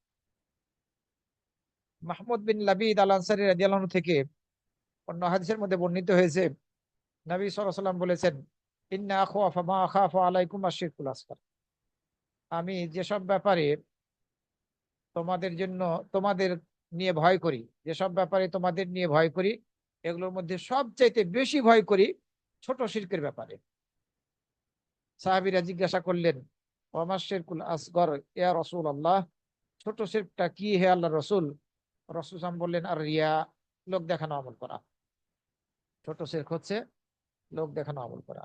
মাহমুদ বিন লাবিদ আল আনসারী রাদিয়াল্লাহু আনহু থেকে অন্য হাদিসের মধ্যে বর্ণিত হয়েছে, নবী সাল্লাল্লাহু আলাইহি ওয়াসাল্লাম বলেছেন, ইন্না আখাফা মা আখাফু আলাইকুম আশ-শিরকুল আসগার। আমি যেসব ব্যাপারে তোমাদের জন্য তোমাদের নিয়ে ভয় করি, যেসব ব্যাপারে তোমাদের নিয়ে ভয় করি, এগুলোর মধ্যে সবচাইতে বেশি ভয় করি ছোট শিরকের ব্যাপারে। সাহাবীরা জিজ্ঞাসা করলেন, ওমা শিরকুল আসগর ইয়া রাসূলুল্লাহ, ছোট শিরকটা কি হে আল্লাহর রাসূল? রাসূল সাল্লাল্লাহু আলাইহি ওয়াসাল্লাম বললেন, আর রিয়া, লোক দেখানো আমল করা। ছোট শিরক হচ্ছে লোক দেখানো আমল করা।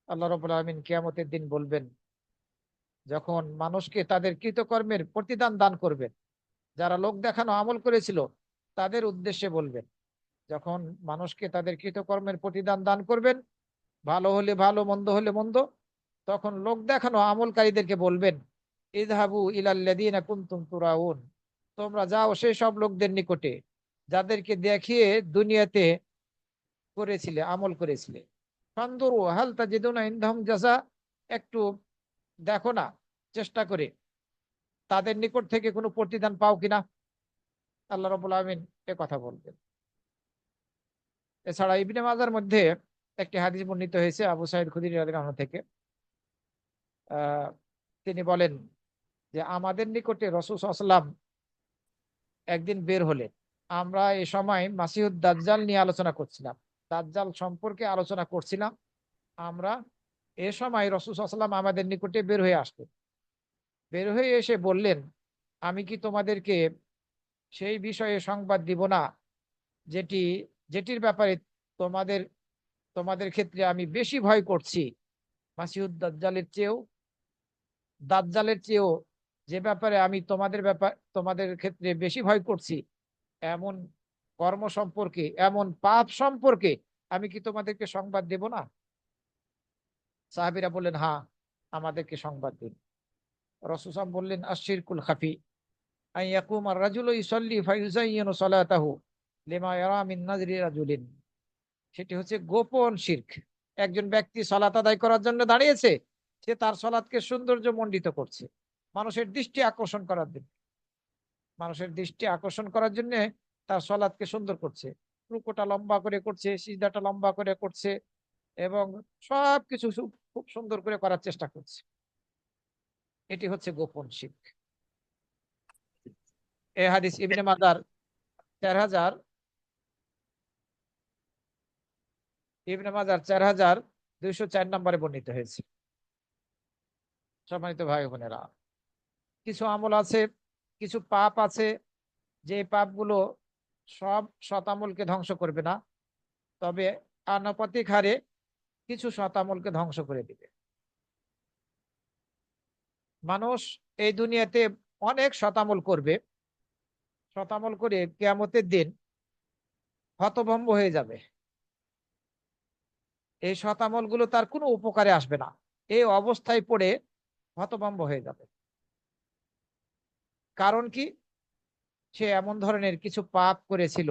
আল্লাহ রাব্বুল আলামিন কিয়ামতের দিন বলবেন, যখন মানুষকে তাদের কৃতকর্মের প্রতিদান দান করবেন, যারা লোক দেখানো আমল করেছিল তাদের উদ্দেশ্যে বলবেন, যখন মানুষকে তাদের কৃতকর্মের প্রতিদান দান করবেন, ভালো হলে ভালো, মন্দ হলে মন্দ, তখন লোক দেখানো আমলকারীদেরকে বলবেন, ইযহাবু ইলাল্লাযীনা কুনতুম তুরাউন, তোমরা যাও সেই সব লোকদের নিকটে যাদেরকে দেখিয়ে দুনিয়াতে করেছিলে, আমল করেছিলে। ফানদুরু হাল তাজিদুনা ইনদাহুম জাযা, একটু দেখো না, চেষ্টা করে তাদের নিকট থেকে কোনো প্রতিদান পাও কিনা। আল্লাহ রাব্বুল আলামিন এ কথা বলবেন। এছাড়া ইবনে মাজার মধ্যে একটি হাদিস বর্ণিত হয়েছে আবু সাঈদ খুদরী রাদিয়াল্লাহু আনহু থেকে। আহ, তিনি বলেন যে আমাদের নিকটে রাসূল সাল্লাল্লাহু আলাইহি ওয়াসাল্লাম একদিন বের হলেন। আমরা এ সময় মাসিহুদ দাজ্জাল নিয়ে আলোচনা করছিলাম, দাজ্জাল সম্পর্কে আলোচনা করছিলাম আমরা। এ সময় রাসূল সাল্লাল্লাহু আলাইহি ওয়াসাল্লাম আমাদের নিকটে বের হয়ে আসলেন। বের হয়ে এসে বললেন, আমি কি তোমাদেরকে সেই বিষয়ে সংবাদ দিব না যেটি যেটির ব্যাপারে তোমাদের তোমাদের ক্ষেত্রে আমি বেশি ভয় করছি, মাসিহুদ দাজ্জালের চেয়েও যে ব্যাপারে আমি তোমাদের ক্ষেত্রে বেশি ভয় করছি, এমন কর্ম সম্পর্কে, এমন পাপ সম্পর্কে আমি কি তোমাদেরকে সংবাদ দেব না? সাহাবীরা বললেন, হ্যাঁ, আমাদেরকে সংবাদ দিন। রাসূল সাল্লাল্লাহু আলাইহি ওয়াসাল্লাম বললেন, আশ-শিরকুল খাফি আন ইয়াকুমা আর-রাজুলু ইউসাল্লি ফায়ুযায়্যিনু সালাতাহু লিমা ইয়ারা মিন নাযরি রাজুলিন। সেটি হচ্ছে গোপন শিরক। একজন ব্যক্তি সালাত আদায় করার জন্য দাঁড়িয়েছে, সে তার সালাতকে সৌন্দর্য মণ্ডিত করছে, মানুষের দৃষ্টি আকর্ষণ করার জন্য, মানুষের দৃষ্টি আকর্ষণ করার জন্য তার সালাতকে সুন্দর করছে, রুকুটা লম্বা করে করছে, সিজদাটা লম্বা করে করছে, এবং সবকিছু খুব সুন্দর করে করার চেষ্টা করছে। এটি হচ্ছে গোপন শিরক। এ হাদিস ইবনে মাজার 4000 4204 নম্বরে বর্ণিত হয়েছে। সম্মানিত ভাই বোনেরা, কিছু আমল আছে, কিছু পাপ আছে, যে পাপগুলো সব সৎ আমলকে ধ্বংস করবে না, তবে আনুপাতিক হারে কিছু সৎ আমলকে ধ্বংস করে দিবে। মানুষ এই দুনিয়াতে অনেক সৎ আমল করবে, সৎ আমল করে কিয়ামতের দিন হতভম্ব হয়ে যাবে। এই সৎ আমলগুলো তার কোনো উপকারে আসবে না, এই অবস্থায় পড়ে হতভম্ব হয়ে যাবে। কারণ কি? সে এমন ধরনের কিছু পাপ করেছিল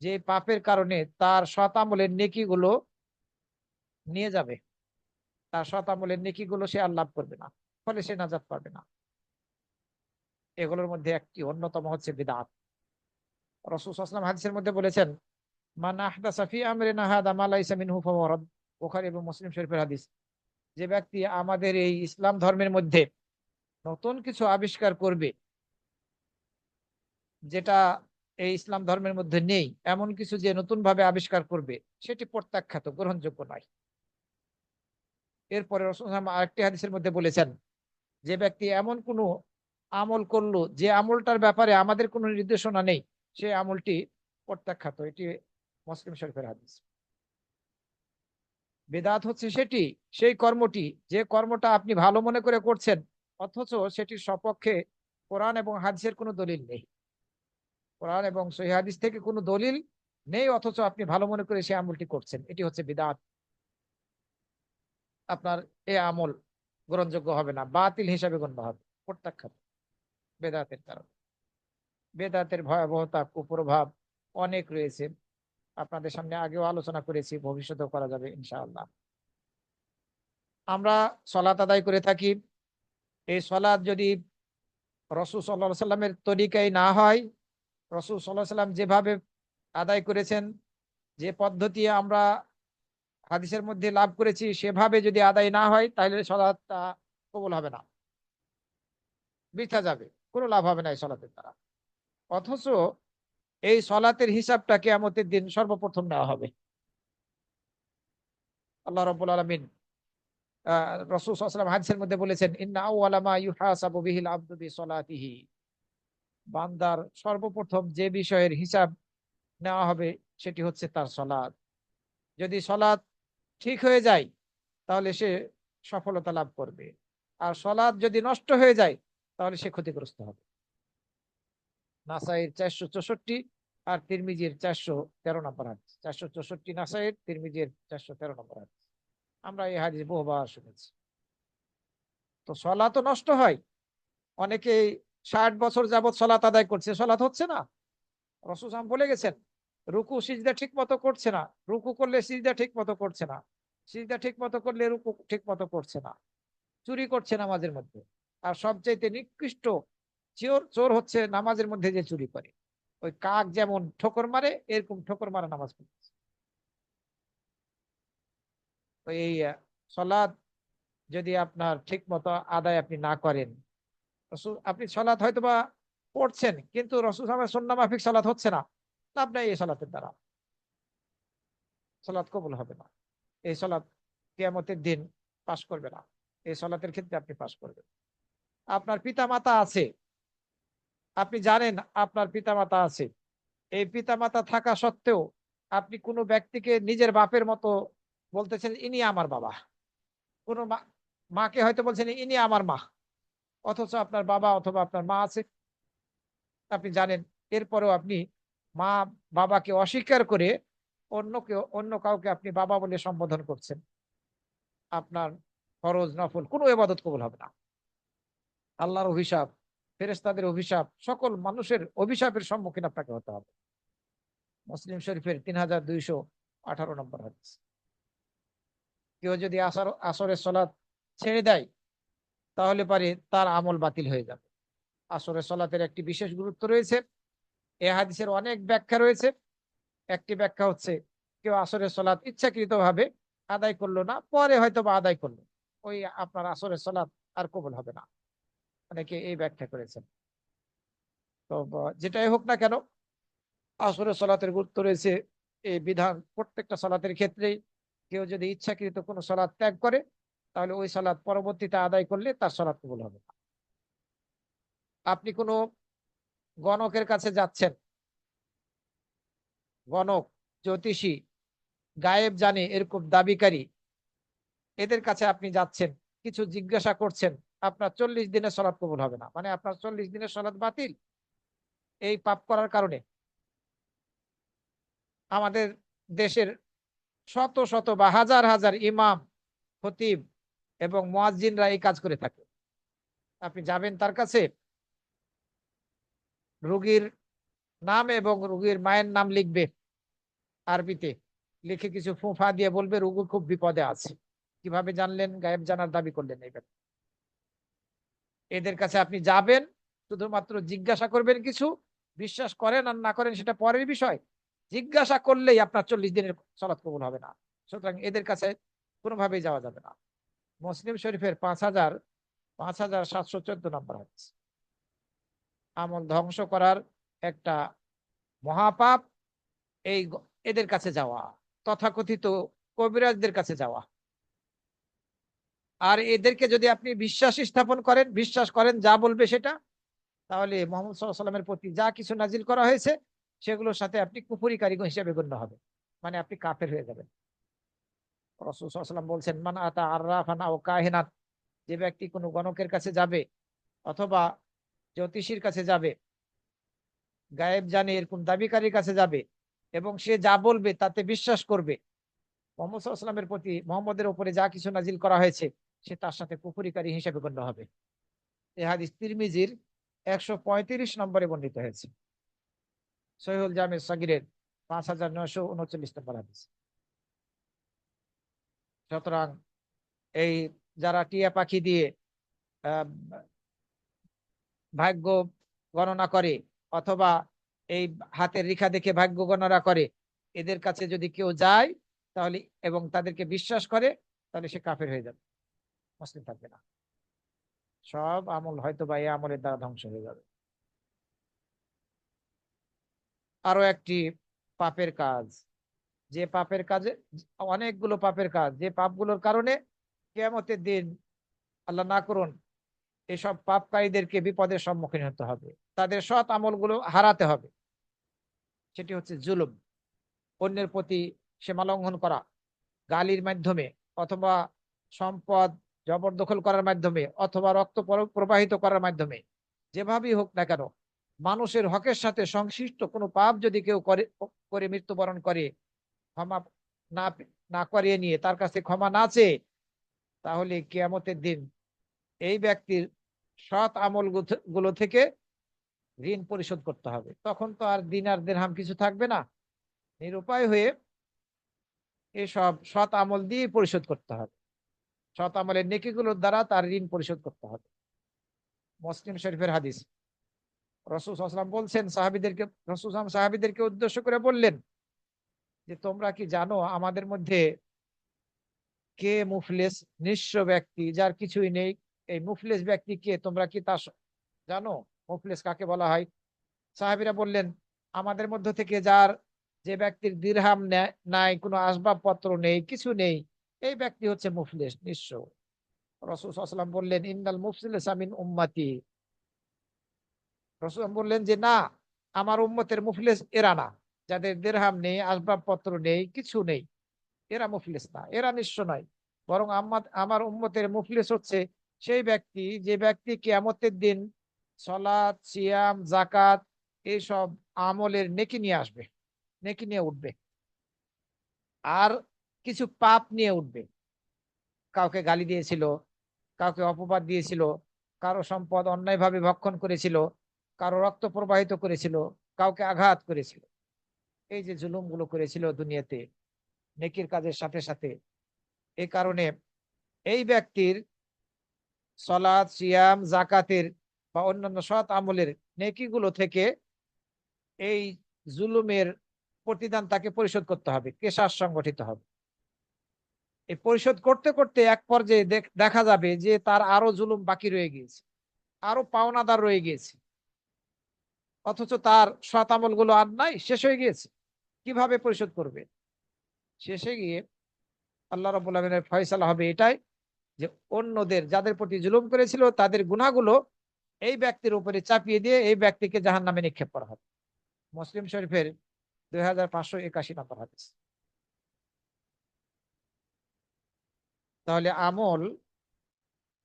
যে পাপের কারণে তার সৎ আমলের নেকিগুলো নিয়ে যাবে, তার সৎ আমলের নেকিগুলো সে আর লাভ করবে না, ফলে সে নাজাত পাবে না। এগুলোর মধ্যে একটি অন্যতম হচ্ছে বিদআত। রাসূল সাল্লাল্লাহু আলাইহি ওয়াসাল্লাম হাদিসের মধ্যে বলেছেন, মান আহদাসা ফি আমরিনা হাদা মা লাইসা মিনহু ফাহুয়া রাদ। বুখারী এবং মুসলিম শরীফের হাদিস। যে ব্যক্তি আমাদের এই ইসলাম ধর্মের মধ্যে নতুন কিছু আবিষ্কার করবে যেটা এই ইসলাম ধর্মের মধ্যে নেই, এমন কিছু যে নতুন ভাবে আবিষ্কার করবে, সেটি প্রত্যাখ্যাত, গ্রহণযোগ্য নয়। এরপরে রাসূল সাল্লাল্লাহু আলাইহি ওয়াসাল্লাম আরেকটি হাদিসের মধ্যে বলেছেন, যে ব্যক্তি এমন কোনো আমল করলো যে আমলটার ব্যাপারে আমাদের কোনো নির্দেশনা নেই, সেই আমলটি প্রত্যাখ্যাত। এটি মুসলিম শরীফের হাদিস। বেদাত হচ্ছে সেটি, সেই কর্মটি, যে কর্মটা আপনি ভালো মনে করে করছেন, অথচ সেটির সপক্ষে কোরআন এবং হাদিসের কোনো দলিল নেই। কোরআন এবং সহিহ হাদিস থেকে কোনো দলিল নেই, অথচ আপনি ভালো মনে করে সেই আমলটি করছেন, এটি হচ্ছে বিদআত। আপনার এই আমল গ্রহণযোগ্য হবে না, বাতিল হিসাবে গণ্য হবে, প্রত্যাখ্যাত বেদাতের কারণে। বেদাতের ভয়াবহতা, কুপ্রভাব অনেক রয়েছে। আপনাদের সামনে আগেও আলোচনা করেছি, ভবিষ্যতেও করা যাবে ইনশাআল্লাহ। আমরা সলাত আদায় করে থাকি। এই সলাত যদি রাসূল সাল্লাল্লাহু আলাইহি সাল্লামের তরিকায় না হয়, রাসূল সাল্লাল্লাহু আলাইহি সাল্লাম যেভাবে আদায় করেছেন, যে পদ্ধতি আমরা হাদিসের মধ্যে লাভ করেছি, সেভাবে যদি আদায় না হয়, তাহলে সলাতটা কবুল হবে না, বৃথা যাবে, কোনো লাভ হবে না এই সলাতের দ্বারা। অথচ এই সলাতের হিসাবটা কিয়ামতের দিন সর্বপ্রথম নেওয়া হবে। আল্লাহ রাব্বুল আলামিন রাসূল সাল্লাল্লাহু আলাইহি ওয়াসাল্লাম হাদিসের মধ্যে বলেছেন, ইন্না আউওয়ালা মা ইউহাসাবু বিহিল আবদু বিসলাতিহি। বান্দার সর্বপ্রথম যে বিষয়ের হিসাব নেওয়া হবে, সেটি হচ্ছে তার সলাত। যদি সলাত ঠিক হয়ে যায়, তাহলে সে সফলতা লাভ করবে। আর সলাত যদি নষ্ট হয়ে যায়, তাহলে সে ক্ষতিগ্রস্ত হবে। নাসাইর 464 আর তিরমিজির 413 নম্বর হাদিস। 464 নাসাইর, তিরমিজির 413 নম্বর হাদিস। আমরা এই হাদিস বহুবার শুনেছি। তো সলাতও নষ্ট হয়। অনেকেই 60 বছর যাবৎ সলাত আদায় করছে, সলাত হচ্ছে না। রাসূল সাল্লাল্লাহু বলে গেছেন, রুকু সিজদা ঠিক মতো করছে না, রুকু করলে সিজদা ঠিক মতো করছে না, সিজদা ঠিক মতো করলে রুকু ঠিক মতো করছে না, চুরি করছে নামাজের মধ্যে। আর সবচাইতে নিকৃষ্ট চোর চোর হচ্ছে নামাজের মধ্যে যে চুরি করে। ওই কাক যেমন ঠোকর মারে, এরকম ঠোকর মারা নামাজ পড়ছে। তো এই সলাৎ যদি আপনার ঠিক মতো আদায় আপনি না করেন, আপনি সলাৎ হয়তোবা পড়ছেন, কিন্তু রাসূল সাল্লাল্লাহু আলাইহি সুন্নাহ মাফিক সলাৎ হচ্ছে না, লাভ নাই এই সলাতের দ্বারা, সলাৎ কবুল হবে না। এই সলাৎ কিয়ামতের দিন পাশ করবে না। এই সলাতের ক্ষেত্রে আপনি পাশ করবেন। আপনার পিতা মাতা আছে, আপনি জানেন আপনার পিতা মাতা আছে, এই পিতা মাতা থাকা সত্ত্বেও আপনি কোনো ব্যক্তিকে নিজের বাপের মতো বলতেছেন, ইনি আমার বাবা। কোনো মাকে হয়তো বলছেন, ইনি আমার মা, অথচ আপনার বাবা অথবা আপনার মা আছে, আপনি জানেন। এরপরেও আপনি মা বাবাকে অস্বীকার করে অন্য কাউকে আপনি বাবা বলে সম্বোধন করছেন। আপনার ফরজ নফল কোনো ইবাদত কবুল হবে না। আল্লাহর অভিশাপ, ফেরেশতাদের অভিশাপ, সকল মানুষের অভিশাপের সম্মুখীন আপনাকে হতে হবে। মুসলিম শরীফের 3218 নম্বর হাদিস। কেউ যদি আসরের সলাৎ ছেড়ে দেয়, তাহলে পারে তার আমল বাতিল হয়ে যাবে। আসরের সলাতের একটি বিশেষ গুরুত্ব রয়েছে। এ হাদিসের অনেক ব্যাখ্যা রয়েছে। একটি ব্যাখ্যা হচ্ছে, কেউ আসরের সলাৎ ইচ্ছাকৃতভাবে আদায় করলো না, পরে হয়তো বা আদায় করলো, ওই আপনার আসরের সলাৎ আর কবুল হবে না। অনেকে এই ব্যাখ্যা করেছেন। তো যেটাই হোক না কেন, আসরের সলাতের গুরুত্ব রয়েছে। এই বিধান প্রত্যেকটা সলাতের ক্ষেত্রেই কেউ যদি ইচ্ছাকৃত কোনো সলাৎ ত্যাগ করে, তাহলে ওই সলাৎ পরবর্তীতে আদায় করলে তার সলাৎ কবুল হবে না। আপনি কোনো গণকের কাছে যাচ্ছেন, গণক, জ্যোতিষী, গায়েব জানে এরকম দাবিকারী, এদের কাছে আপনি যাচ্ছেন, কিছু জিজ্ঞাসা করছেন, আপনার 40 দিনের সলাৎ কবুল হবে না, মানে আপনার 40 দিনের সলাৎ বাতিল এই পাপ করার কারণে। আমাদের দেশের শত শত বা হাজার হাজার ইমাম, খতিব এবং মুয়াজ্জিনরা এই কাজ করে থাকে। আপনি যাবেন তার কাছে, রোগীর নাম এবং রোগীর মায়ের নাম লিখবে আরবিতে, লিখে কিছু ফুঁফা দিয়ে বলবে রোগী খুব বিপদে আছে। কিভাবে জানলেন? গায়েব জানার দাবি করলেন। এদের কাছে আপনি যাবেন, শুধুমাত্র জিজ্ঞাসা করবেন কিছু, বিশ্বাস করেন আর না করেন সেটা পরের বিষয়। জিজ্ঞাসা করলেই আপনার 40 দিনের সালাত কবুল হবে না। সুতরাং এদের কাছে কোনোভাবেই যাওয়া যাবে না। মুসলিম শরীফের 5714 নম্বর হাদিস। আমল ধ্বংস করার একটা মহাপাপ এই এদের কাছে যাওয়া, তথাকথিত কবিরাজদের কাছে যাওয়া। আর এদেরকে যদি আপনি বিশ্বাস স্থাপন করেন, বিশ্বাস করেন যা বলবে সেটা, তাহলে মোহাম্মদ সাল্লাল্লাহু আলাইহি ওয়াসাল্লামের প্রতি যা কিছু নাজিল করা হয়েছে সেগুলোর সাথে আপনি কুফরি হিসেবে গণ্য হবে, মানে আপনি কাফের হয়ে যাবেন। রাসূল সাল্লাল্লাহু আলাইহি ওয়াসাল্লাম বলছেন, মান আতা আররাফান আও কাহিনাত, যে ব্যক্তি কোনো গণকের কাছে যাবে অথবা জ্যোতিষীর কাছে যাবে, গায়েব জানে এরকম দাবিকারীর কাছে যাবে এবং সে যা বলবে তাতে বিশ্বাস করবে, মোহাম্মদ সাল্লাল্লাহু আলাইহি ওয়াসাল্লামের প্রতি, মোহাম্মদের উপরে যা কিছু নাজিল করা হয়েছে সে তার সাথে কুফরিকারী হিসেবে গণ্য হবে। এই হাদিস তিরমিজির 135 নম্বরে বর্ণিত হয়েছে, সহিহুল জামে সগীরের 5939 নম্বর হাদিস। সুতরাং এই যারা টিয়া পাখি দিয়ে আহ, ভাগ্য গণনা করে অথবা এই হাতের রেখা দেখে ভাগ্য গণনা করে, এদের কাছে যদি কেউ যায় তাহলে এবং তাদেরকে বিশ্বাস করে, তাহলে সে কাফের হয়ে যাবে, মুসলিম থাকবে না। সব আমল হয়তো বা এই আমলের দ্বারা ধ্বংস হয়ে যাবে। আরো একটি পাপের কাজ, যে পাপের কাজে, অনেকগুলো পাপের কাজ, যে পাপগুলোর কারণে কিয়ামতের দিন আল্লাহ না করুন এসব পাপকারীদেরকে বিপদের সম্মুখীন হতে হবে, তাদের সৎ আমলগুলো হারাতে হবে। সেটি হচ্ছে জুলুম, অন্যের প্রতি সীমা লঙ্ঘন করা, গালির মাধ্যমে অথবা সম্পদ জবরদখল করার মাধ্যমে অথবা রক্ত প্রবাহিত করার মাধ্যমে, যেভাবেই হোক না কেন, মানুষের হকের সাথে সংশ্লিষ্ট কোনো পাপ যদি কেউ করে করে মৃত্যুবরণ করে, ক্ষমা না না করিয়ে নিয়ে তার কাছে ক্ষমা না চেয়ে, তাহলে কিয়ামতের দিন এই ব্যক্তির সৎ আমল গুলো থেকে ঋণ পরিশোধ করতে হবে। তখন তো আর দিনার দিরহাম কিছু থাকবে না, নিরুপায় হয়ে এসব সৎ আমল দিয়ে পরিশোধ করতে হবে, সৎ আমলের নেকিগুলোর দ্বারা তার ঋণ পরিশোধ করতে হবে। মুসলিম শরীফের হাদিস, রাসূল সাল্লাল্লাহু আলাইহি ওয়াসাল্লাম বলছেন সাহাবীদেরকে, রাসূল সাহাবীদেরকে উদ্দেশ্য করে বললেন যে তোমরা কি জানো আমাদের মধ্যে কে মুফলিস, নিঃস্ব ব্যক্তি যার কিছুই নেই, এই মুফলিস ব্যক্তি কে, তোমরা কি তা জানো? মুফলিস কাকে বলা হয়? সাহাবীরা বললেন, আমাদের মধ্য থেকে যার, যে ব্যক্তির দিরহাম নাই, কোনো আসবাবপত্র নেই, কিছু নেই, এই ব্যক্তি হচ্ছে মুফলিস, নিঃস্ব। রাসূল সাল্লাল্লাহু আলাইহি ওয়াসাল্লাম বললেন, ইন্নাল মুফলিসা মিন উম্মতি। রাসূল বললেন যে না, আমার উম্মতের মুফলিস এরা না, যাদের দিরহাম নেই, আসবাবপত্র নেই, কিছু নেই, এরা মুফলিস না, এরা নিঃস্ব নয়। বরং আমার উম্মতের মুফলিস হচ্ছে সেই ব্যক্তি, যে ব্যক্তি কিয়ামতের দিন সালাত, সিয়াম, যাকাত এইসব আমলের নেকি নিয়ে আসবে, নেকি নিয়ে উঠবে, আর কিছু পাপ নিয়ে উঠবে। কাউকে গালি দিয়েছিল, কাউকে অপবাদ দিয়েছিল, কারো সম্পদ অন্যায়ভাবে ভক্ষণ করেছিল, কারো রক্ত প্রবাহিত করেছিল, কাউকে আঘাত করেছিল, এই যে জুলুমগুলো করেছিল দুনিয়াতে নেকির কাজের সাথে সাথে, এই কারণে এই ব্যক্তির সলাৎ, সিয়াম, জাকাতের বা অন্যান্য সৎ আমলের নেকিগুলো থেকে এই জুলুমের প্রতিদান তাকে পরিশোধ করতে হবে, কেশাস সংগঠিত হবে। এই পরিশোধ করতে করতে এক পর্যায়ে দেখা যাবে যে তার আরো জুলুম বাকি রয়ে গিয়েছে, আরো পাওনাদার রয়ে গিয়েছে, অথচ তার সৎ আমলগুলো আর নাই, শেষ হয়ে গিয়েছে। কিভাবে পরিশোধ করবে? শেষে গিয়ে আল্লাহ রাব্বুল আলামিনের ফয়সালা হবে এটাই, যে অন্যদের যাদের প্রতি জুলুম করেছিল তাদের গুনাহগুলো এই ব্যক্তির উপরে চাপিয়ে দিয়ে এই ব্যক্তিকে জাহান্নামে নিক্ষেপ করা হবে। মুসলিম শরীফের 2581 নম্বর হাদিস। তাহলে আমল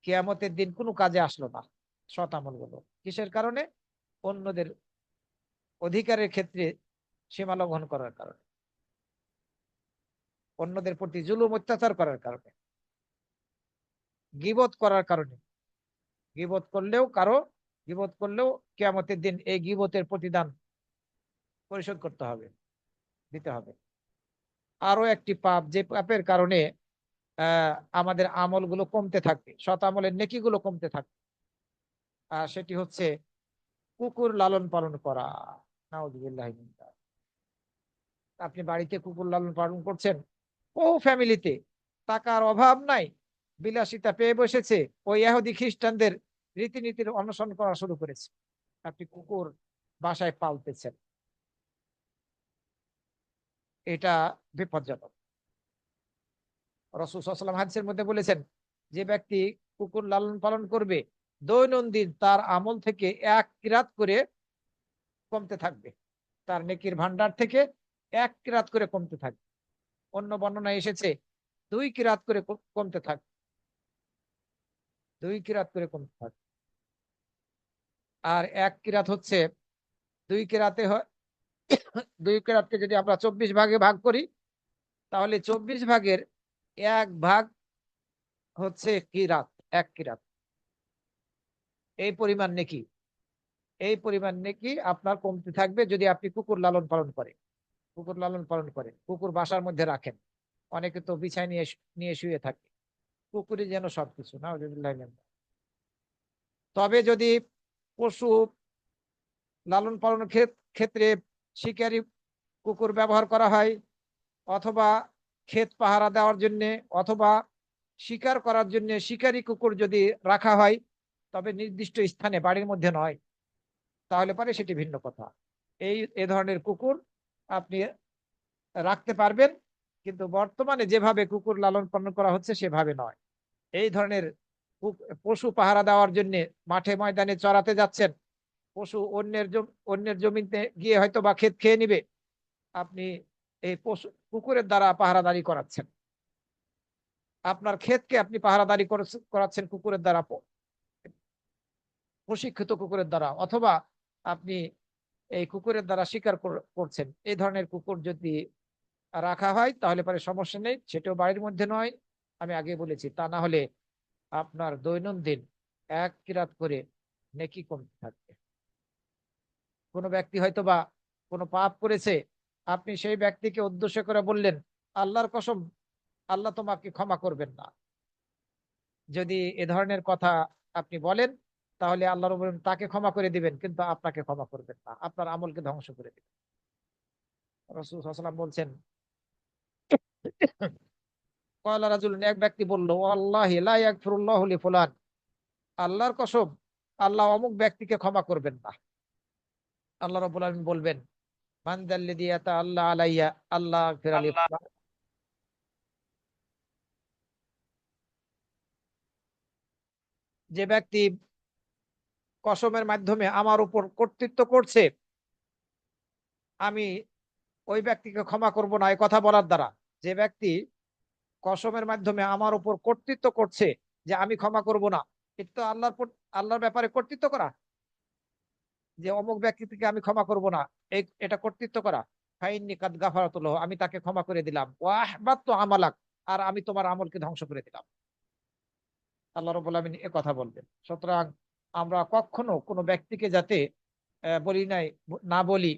কিয়ামতের দিন কোনো কাজে আসলো না, সৎ আমল গুলো কিসের কারণে? অন্যদের অধিকারের ক্ষেত্রে সীমা লঙ্ঘন করার কারণে, অন্যদের প্রতি জুলুম অত্যাচার করার কারণে, গীবত করার কারণে। গীবত করলেও কারো গীবত করলেও কিয়ামতের দিন এই গীবতের প্রতিদান পরিশোধ করতে হবে, দিতে হবে। আরো একটি পাপ, যে পাপের কারণে আমাদের আমলগুলো কমতে থাকবে, সৎ আমলের নেকিগুলো কমতে থাকবে, সেটি হচ্ছে কুকুর লালন পালন করা। নাউযুবিল্লাহি মিন যালিক। আপনি বাড়িতে কুকুর লালন পালন করছেন, ও ফ্যামিলিতে টাকার অভাব নাই, বিলাসিতা পেয়ে বসেছে, ওই ইহুদি খ্রিস্টানদের রীতিনীতির অনুসরণ করা শুরু করেছে, আপনি কুকুর বাসায় পালতেছেন, এটা বিপজ্জনক। রাসূল সাল্লাল্লাহু আলাইহি ওয়াসাল্লাম হাদিসের মধ্যে বলেছেন, যে ব্যক্তি কুকুর লালন পালন করবে দৈনন্দিন তার আমল থেকে এক কিরাত করে কমতে থাকবে, তার নেকির ভান্ডার থেকে এক কিরাত করে কমতে থাকবে। অন্য বর্ণনায় এসেছে 2 কিরাত করে কমতে থাকবে, 2 কিরাত করে কমতে থাকবে। আর 1 কিরাত হচ্ছে, 2 কিরাতে হয়, 2 কিরাতকে যদি আমরা 24 ভাগে ভাগ করি, তাহলে 24 ভাগের 1 ভাগ হচ্ছে কিরাত, 1 কিরাত। এই পরিমাণ নেকি, এই পরিমাণ নেকি আপনার কমতে থাকবে যদি আপনি কুকুর লালন পালন করেন। কুকুর লালন পালন করেন, কুকুর বাসার মধ্যে রাখেন, অনেকে তো বিছায় নিয়ে নিয়ে শুয়ে থাকে, কুকুরই যেন সবকিছু। না, তবে যদি পশু লালন পালনের ক্ষেত্রে শিকারী কুকুর ব্যবহার করা হয়, অথবা ক্ষেত পাহারা দেওয়ার জন্য, অথবা শিকার করার জন্য শিকারী কুকুর যদি রাখা হয়, তবে নির্দিষ্ট স্থানে, বাড়ির মধ্যে নয়, তাহলে পরে সেটি ভিন্ন কথা। এ ধরনের কুকুর আপনি রাখতে পারবেন, কিন্তু বর্তমানে যেভাবে কুকুর লালন পালন করা হচ্ছে সেভাবে নয়। এই ধরনের পশু পাহারা দেওয়ার জন্য মাঠে ময়দানে চড়াতে যাচ্ছেন, পশু অন্যের জমিতে গিয়ে হয়তো বা ক্ষেত খেয়ে নিবে, আপনি এই পশু কুকুরের দ্বারা পাহারাদারি করাচ্ছেন, আপনার ক্ষেতকে আপনি পাহারাদারি করাচ্ছেন কুকুরের দ্বারা, প্রশিক্ষিত কুকুরের দ্বারা, অথবা আপনি এই কুকুরের দ্বারা শিকার করছেন। এই ধরনের কুকুর যদি রাখা হয় তাহলে পরে সমস্যা নেই, সেটাও বাড়ির মধ্যে নয়, আমি আগে বলেছি। তা না হলে আপনার দৈনন্দিন 1 কিরাত করে নেকি কমতে থাকবে। কোনো ব্যক্তি হয়তো বা কোনো পাপ করেছে, আপনি সেই ব্যক্তিকে উদ্দেশ্য করে বললেন, আল্লাহর কসম, আল্লাহ তোমাকে ক্ষমা করবেন না। যদি এ ধরনের কথা আপনি বলেন, তাহলে আল্লাহ রাব্বুল আলামিন তাকে ক্ষমা করে দিবেন, কিন্তু আপনাকে ক্ষমা করবেন না, আপনার আমলকে ধ্বংস করে দিবেন। রাসূল সাল্লাল্লাহু আলাইহি ওয়াসাল্লাম বলছেন, ক্বালা রাজুলুন, এক ব্যক্তি বলল, ওয়াল্লাহি লা ইয়াগফিরুল্লাহু লি ফুলান, আল্লাহর কসম, আল্লাহ অমুক ব্যক্তিকে ক্ষমা করবেন না। আল্লাহ রাব্বুল আলামিন বলবেন, মান যাল্লাযী ইয়াতাআল্লা আলাইয়া আল্লাহ আগফিরা লি ফুলান, যে ব্যক্তি কসমের মাধ্যমে আমার উপর কর্তৃত্ব করছে, আমি ওই ব্যক্তিকে ক্ষমা করব না, এই কথা বলার দ্বারা। যে ব্যক্তি কসমের মাধ্যমে আমার উপর কর্তৃত্ব করছে যে আমি ক্ষমা করব না, এটা তো আল্লাহর ব্যাপারে কর্তৃত্ব করা, যে অমুক ব্যক্তিকে আমি ক্ষমা করব না, এটা কর্তৃত্ব করা। ফাইন্নী কাদ গাফারাতু লাহু, আমি তাকে ক্ষমা করে দিলাম। ওয়া আহবাতু আমালাক, আর আমি তোমার আমলকে ধ্বংস করে দিলাম। আল্লাহ রাব্বুল আলামিন এ কথা বলবেন। সুতরাং আমরা কখনো কোনো ব্যক্তিকে যাতে বলি নাই, না বলি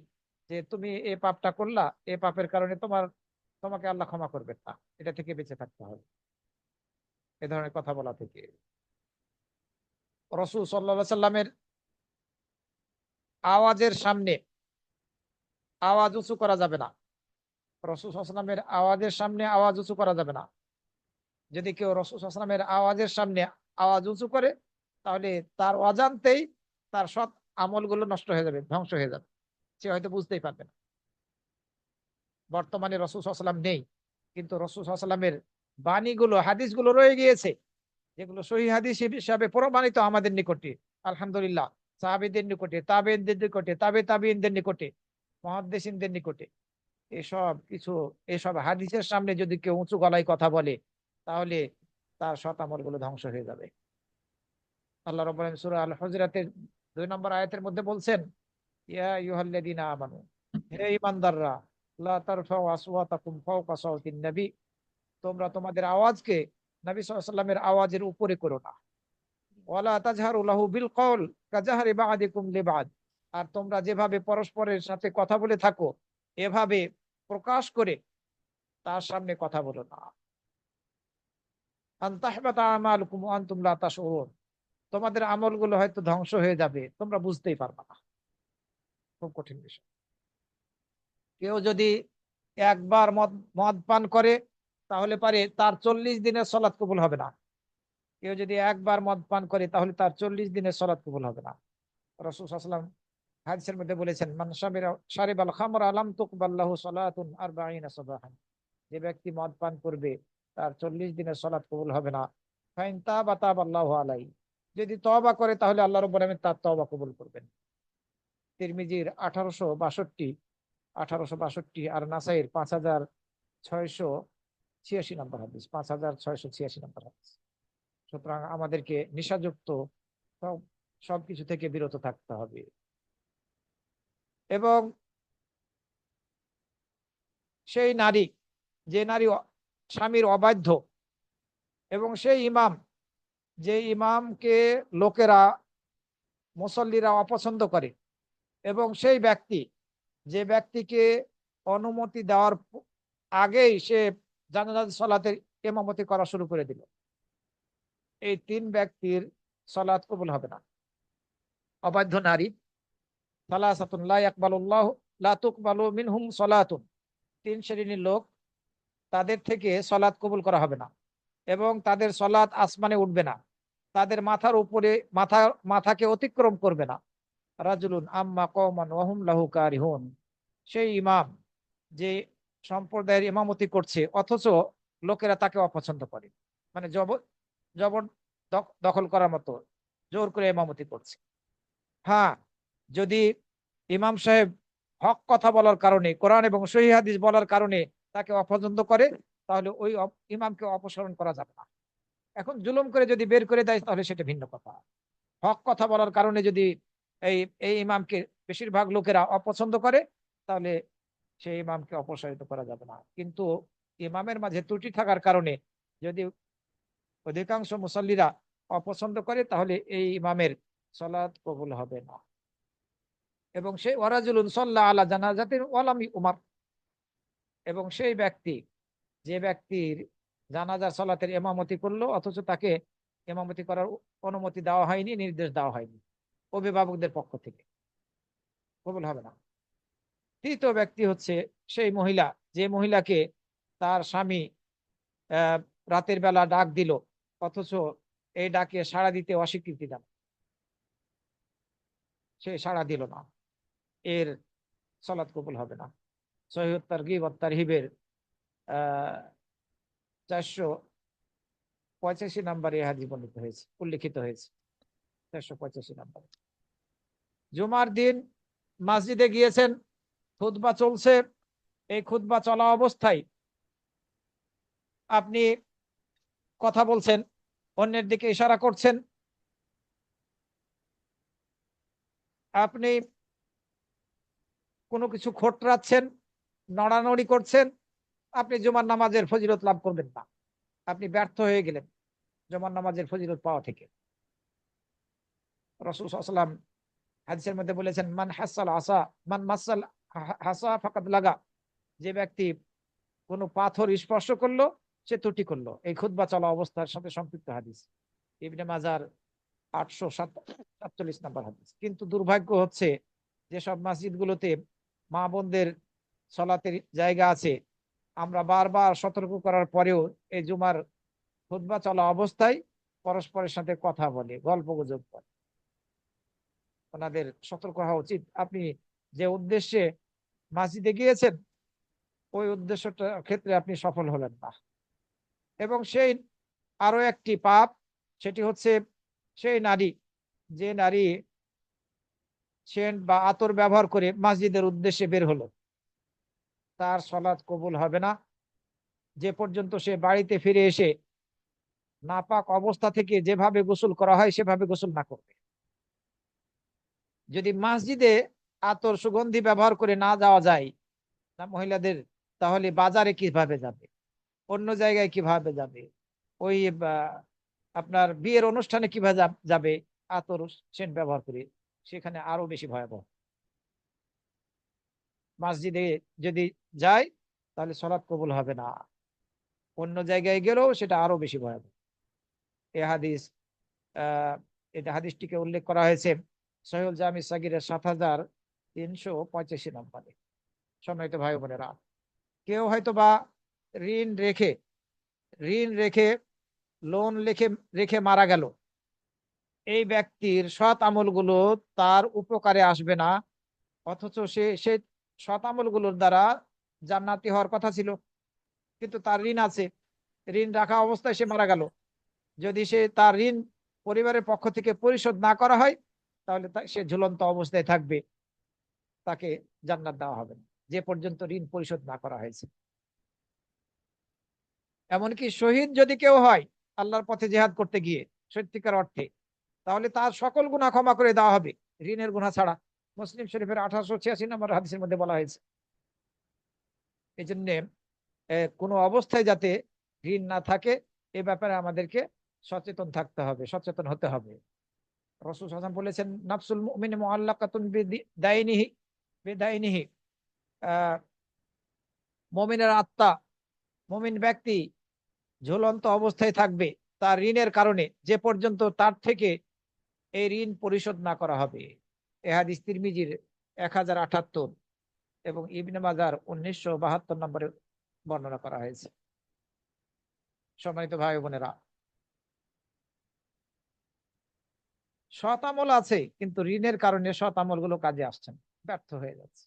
যে তুমি এই পাপটা করলা, এই পাপের কারণে তোমাকে আল্লাহ ক্ষমা করবেন না, এটা থেকে বেঁচে থাকতে হবে, এ ধরনের কথা বলা থেকে। রাসূল সাল্লাল্লাহু আলাইহি সাল্লামের আওয়াজের সামনে আওয়াজ উঁচু করা যাবে না, রাসূল সাল্লাল্লাহু আলাইহি সাল্লামের আওয়াজের সামনে আওয়াজ উঁচু করা যাবে না। যদি কেউ রাসূল সাল্লাল্লাহু আলাইহি সাল্লামের আওয়াজের সামনে আওয়াজ উঁচু করে, তাহলে তার অজান্তেই তার সৎ আমলগুলো নষ্ট হয়ে যাবে, ধ্বংস হয়ে যাবে, সে হয়তো বুঝতেই পারবে না। বর্তমানে রাসূল সাল্লাল্লাহু আলাইহি সাল্লাম নেই, কিন্তু রাসূল সাল্লাল্লাহু আলাইহি সাল্লামের বাণীগুলো, হাদিসগুলো রয়ে গিয়েছে, যেগুলো সহিহ হাদিস হিসাবে প্রমাণিত আমাদের নিকটে, আলহামদুলিল্লাহ। সাহাবীদের নিকটে, তাবেঈনদের নিকটে, তাবেঈনদের নিকটে, মুহাদ্দিসিনদের নিকটে, এসব কিছু, এসব হাদিসের সামনে যদি কেউ উঁচু গলায় কথা বলে, তাহলে তার সৎ আমলগুলো ধ্বংস হয়ে যাবে। আল্লাহ রাব্বুল আলামিন সূরা আল হুজরাতের 2 নম্বর আয়াতের মধ্যে বলছেন, ইয়া আইয়ুহাল্লাযীনা আমানু, হে ঈমানদাররা, লা তারফাউ আসওয়াতাকুম ফাওকা সাওতিন নবী, তোমরা তোমাদের আওয়াজকে নবী সাল্লাল্লাহু আলাইহি ওয়াসাল্লামের আওয়াজের উপরে করো না। ওয়ালা তাজহারু লাহু বিল কওল কাজাহরি বা'দিকুম লিবা'দ, আর তোমরা যেভাবে পরস্পরের সাথে কথা বলে থাকো এভাবে প্রকাশ করে তার সামনে কথা বলো না। আন তাহবাতা আমালুকুম ওয়া আনতুম লা তাশউরুন, তোমাদের আমলগুলো হয়তো ধ্বংস হয়ে যাবে, তোমরা বুঝতেই পারবে না। খুব কঠিন বিষয়। কেউ যদি একবার মদ মদ পান করে তাহলে পারে তার 40 দিনের সলাৎ কবুল হবে না। কেউ যদি একবার মদ পান করে তাহলে তার 40 দিনের সলাৎ কবুল হবে না। রাসূল সাল্লাল্লাহু আলাইহি ওয়াসাল্লাম হাদিসের মধ্যে বলেছেন, মান শারিবাল খামরা লাম তুকবাল লাহু সালাতুন 40 সাবাহান, যে ব্যক্তি মদ পান করবে তার 40 দিনের সলাৎ কবুল হবে না। ফাইন তাবা তাবাল্লাহু আলাইহি, যদি তওবা করে তাহলে আল্লাহ রাব্বুল আলামিন তার তওবা কবুল করবেন। তিরমিজির 1862 আর নাসাইর 5686 নম্বর হাদিস, 5686 নম্বর হাদিস। সুতরাং আমাদেরকে নেশাযুক্ত সব সবকিছু থেকে বিরত থাকতে হবে। এবং সেই নারী, যে নারী স্বামীর অবাধ্য, এবং সেই ইমাম, যে ইমামকে লোকেরা, মুসল্লিরা অপছন্দ করে, এবং সেই ব্যক্তি, যে ব্যক্তিকে অনুমতি দেওয়ার আগেই সে জানাজার সালাতের ইমামতি করা শুরু করে দিল, এই তিন ব্যক্তির সালাত কবুল হবে না। অবাধ্য নারী, সালাসাতুন লা ইয়াকবালুল্লাহু লা তুকবালু মিনহুম সালাতুন, তিন শ্রেণীর লোক, তাদের থেকে সালাত কবুল করা হবে না এবং তাদের সালাত আসমানে উঠবে না, তাদের মাথার উপরে মাথাকে অতিক্রম করবে না। রাজুলুন আম্মা কওমান ওয়া হুম লাহু কারিহুন, সেই ইমাম যে সম্প্রদায়ের ইমামতি করছে অথচ লোকেরা তাকে অপছন্দ করে, মানে জবর দখল করার মতো জোর করে ইমামতি করছে। হ্যাঁ, যদি ইমাম সাহেব হক কথা বলার কারণে, কোরআন এবং সহিহ হাদিস বলার কারণে তাকে অপছন্দ করে, তাহলে ওই ইমামকে অপসারণ করা যাবে না। এখন জুলুম করে যদি বের করে দেয় তাহলে সেটা ভিন্ন কথা। হক কথা বলার কারণে যদি এই এই ইমামকে বেশিরভাগ লোকেরা অপছন্দ করে, তাহলে সেই ইমামকে অপসারিত করা যাবে না। কিন্তু ইমামের মাঝে ত্রুটি থাকার কারণে যদি অধিকাংশ মুসল্লিরা অপছন্দ করে, তাহলে এই ইমামের সালাত কবুল হবে না। এবং সেই ওয়ারাজুলুন সাল্লা আলা জানাজাতিন ওয়ালাম উমার, এবং সেই ব্যক্তি, যে ব্যক্তির জানাজার সালাতের ইমামতি করলো অথচ তাকে ইমামতি করার অনুমতি দেওয়া হয়নি, নির্দেশ দেওয়া হয়নি অভিভাবকদের পক্ষ থেকে, কবুল হবে না। তৃতীয় ব্যক্তি হচ্ছে সেই মহিলা, যে মহিলাকে তার স্বামী আহ রাতের বেলা ডাক দিল অথচ এই ডাকে সাড়া দিতে অস্বীকৃতি জানায়, সে সাড়া দিল না, এর সালাত কবুল হবে না। সহিহ তারগিব ওয়াত তারহিবের 485 নম্বরে এই হাদিস বর্ণিত হয়েছে, উল্লেখিত হয়েছে 485 নম্বরে। জুমার দিন মসজিদে গিয়েছেন, খুতবা চলছে, এই খুতবা চলা অবস্থায় আপনি কথা বলছেন, অন্যের দিকে ইশারা করছেন, আপনি কোনো কিছু খোঁটরাচ্ছেন, নড়ানড়ি করছেন, আপনি জুমার নামাজের ফজিলত লাভ করবেন না, আপনি ব্যর্থ হয়ে গেলেন জুমার নামাজের ফজিলত পাওয়া থেকে। রাসূল সাল্লাল্লাহু আলাইহি ওয়াসাল্লাম হাদিসের মধ্যে বলেছেন, মান মাসাল হাসা ফাকাদ লাগা, যে ব্যক্তি কোনো পাথর স্পর্শ করলো সে ত্রুটি করলো। এই খুতবা চলা অবস্থার সাথে সম্পৃক্ত হাদিস, ইবনে মাজার 847 নম্বর হাদিস। কিন্তু দুর্ভাগ্য হচ্ছে যেসব মসজিদগুলোতে মা বোনদের সলাতের জায়গা আছে, আমরা বারবার সতর্ক করার পরেও এই জুমার খুতবা চলা অবস্থায় পরস্পরের সাথে কথা বলে, গল্প গুজব করে। ওনাদের সতর্ক হওয়া উচিত। আপনি যে উদ্দেশ্যে মসজিদে গিয়েছেন ওই উদ্দেশ্যটা ক্ষেত্রে আপনি সফল হলেন না। এবং সেই আরো একটি পাপ, সেটি হচ্ছে সেই নারী, যে নারী সেন্ট বা আতর ব্যবহার করে মসজিদের উদ্দেশ্যে বের হলো, তার সালাত কবুল হবে না যে পর্যন্ত সে বাড়িতে ফিরে এসে নাপাক অবস্থা থেকে যেভাবে গোসল করা হয় সেভাবে গোসল না করবে। যদি মসজিদে আতর সুগন্ধি ব্যবহার করে না যাওয়া যায় না মহিলাদের, তাহলে বাজারে কিভাবে যাবে, অন্য জায়গায় কিভাবে যাবে, ওই আপনার বিয়ের অনুষ্ঠানে কিভাবে যাবে, আতর সেন্ট ব্যবহার করে, সেখানে আরো বেশি ভয়াবহ। মসজিদে যদি যায় তাহলে সলাৎ কবুল হবে না, অন্য জায়গায় গেলেও সেটা আরো বেশি ভয়াবহ। এ হাদিস আহ এটা হাদিসটিকে উল্লেখ করা হয়েছে সহিহুল জামি সাগীরের 7385 নম্বরে। সম্মানিত ভাই বোনেরা, কেউ হয়তো বা ঋণ রেখে ঋণ রেখে লোন রেখে রেখে মারা গেল, এই ব্যক্তির সৎ আমলগুলো তার উপকারে আসবে না, অথচ সে সে সৎ আমলগুলোর দ্বারা জান্নাতি হওয়ার কথা ছিল, কিন্তু তার ঋণ আছে, ঋণ রাখা অবস্থায় সে মারা গেল। যদি সে তার ঋণ পরিবারের পক্ষ থেকে পরিশোধ না করা হয়, তাহলে সে ঝুলন্ত অবস্থায় থাকবে, তাকে জান্নাত দেওয়া হবে না যে পর্যন্ত ঋণ পরিশোধ না করা হয়েছে। এমনকি শহীদ যদি কেউ হয় আল্লাহর পথে জিহাদ করতে গিয়ে সত্যিকার অর্থে, তাহলে তার সকল গুনাহ ক্ষমা করে দেওয়া হবে, ঋণের গুনাহ ছাড়া। মুসলিম শরীফের 1886 নম্বর হাদিসের মধ্যে বলা হয়েছে। এই জন্য কোনো অবস্থায় যাতে ঋণ না থাকে এ ব্যাপারে আমাদেরকে সচেতন থাকতে হবে, সচেতন হতে হবে। রাসূল সাল্লাল্লাহু আলাইহি ওয়াসাল্লাম বলেছেন, নাফসুল মুমিনি মুআল্লাকাতুন বিদাইনিহি বিদাইনিহি, মুমিনের আত্মা, মুমিন ব্যক্তি ঝুলন্ত অবস্থায় থাকবে তার ঋণের কারণে, যে পর্যন্ত তার থেকে এই ঋণ পরিশোধ না করা হবে। এ হাদিস তিরমিজির 1078 এবং ইবনে মাজার 1972 নম্বরে বর্ণনা করা হয়েছে। সম্মানিত ভাই বোনেরা, সৎ আমল আছে কিন্তু ঋণের কারণে সৎ আমল গুলো কাজে আসছে না, ব্যর্থ হয়ে যাচ্ছে।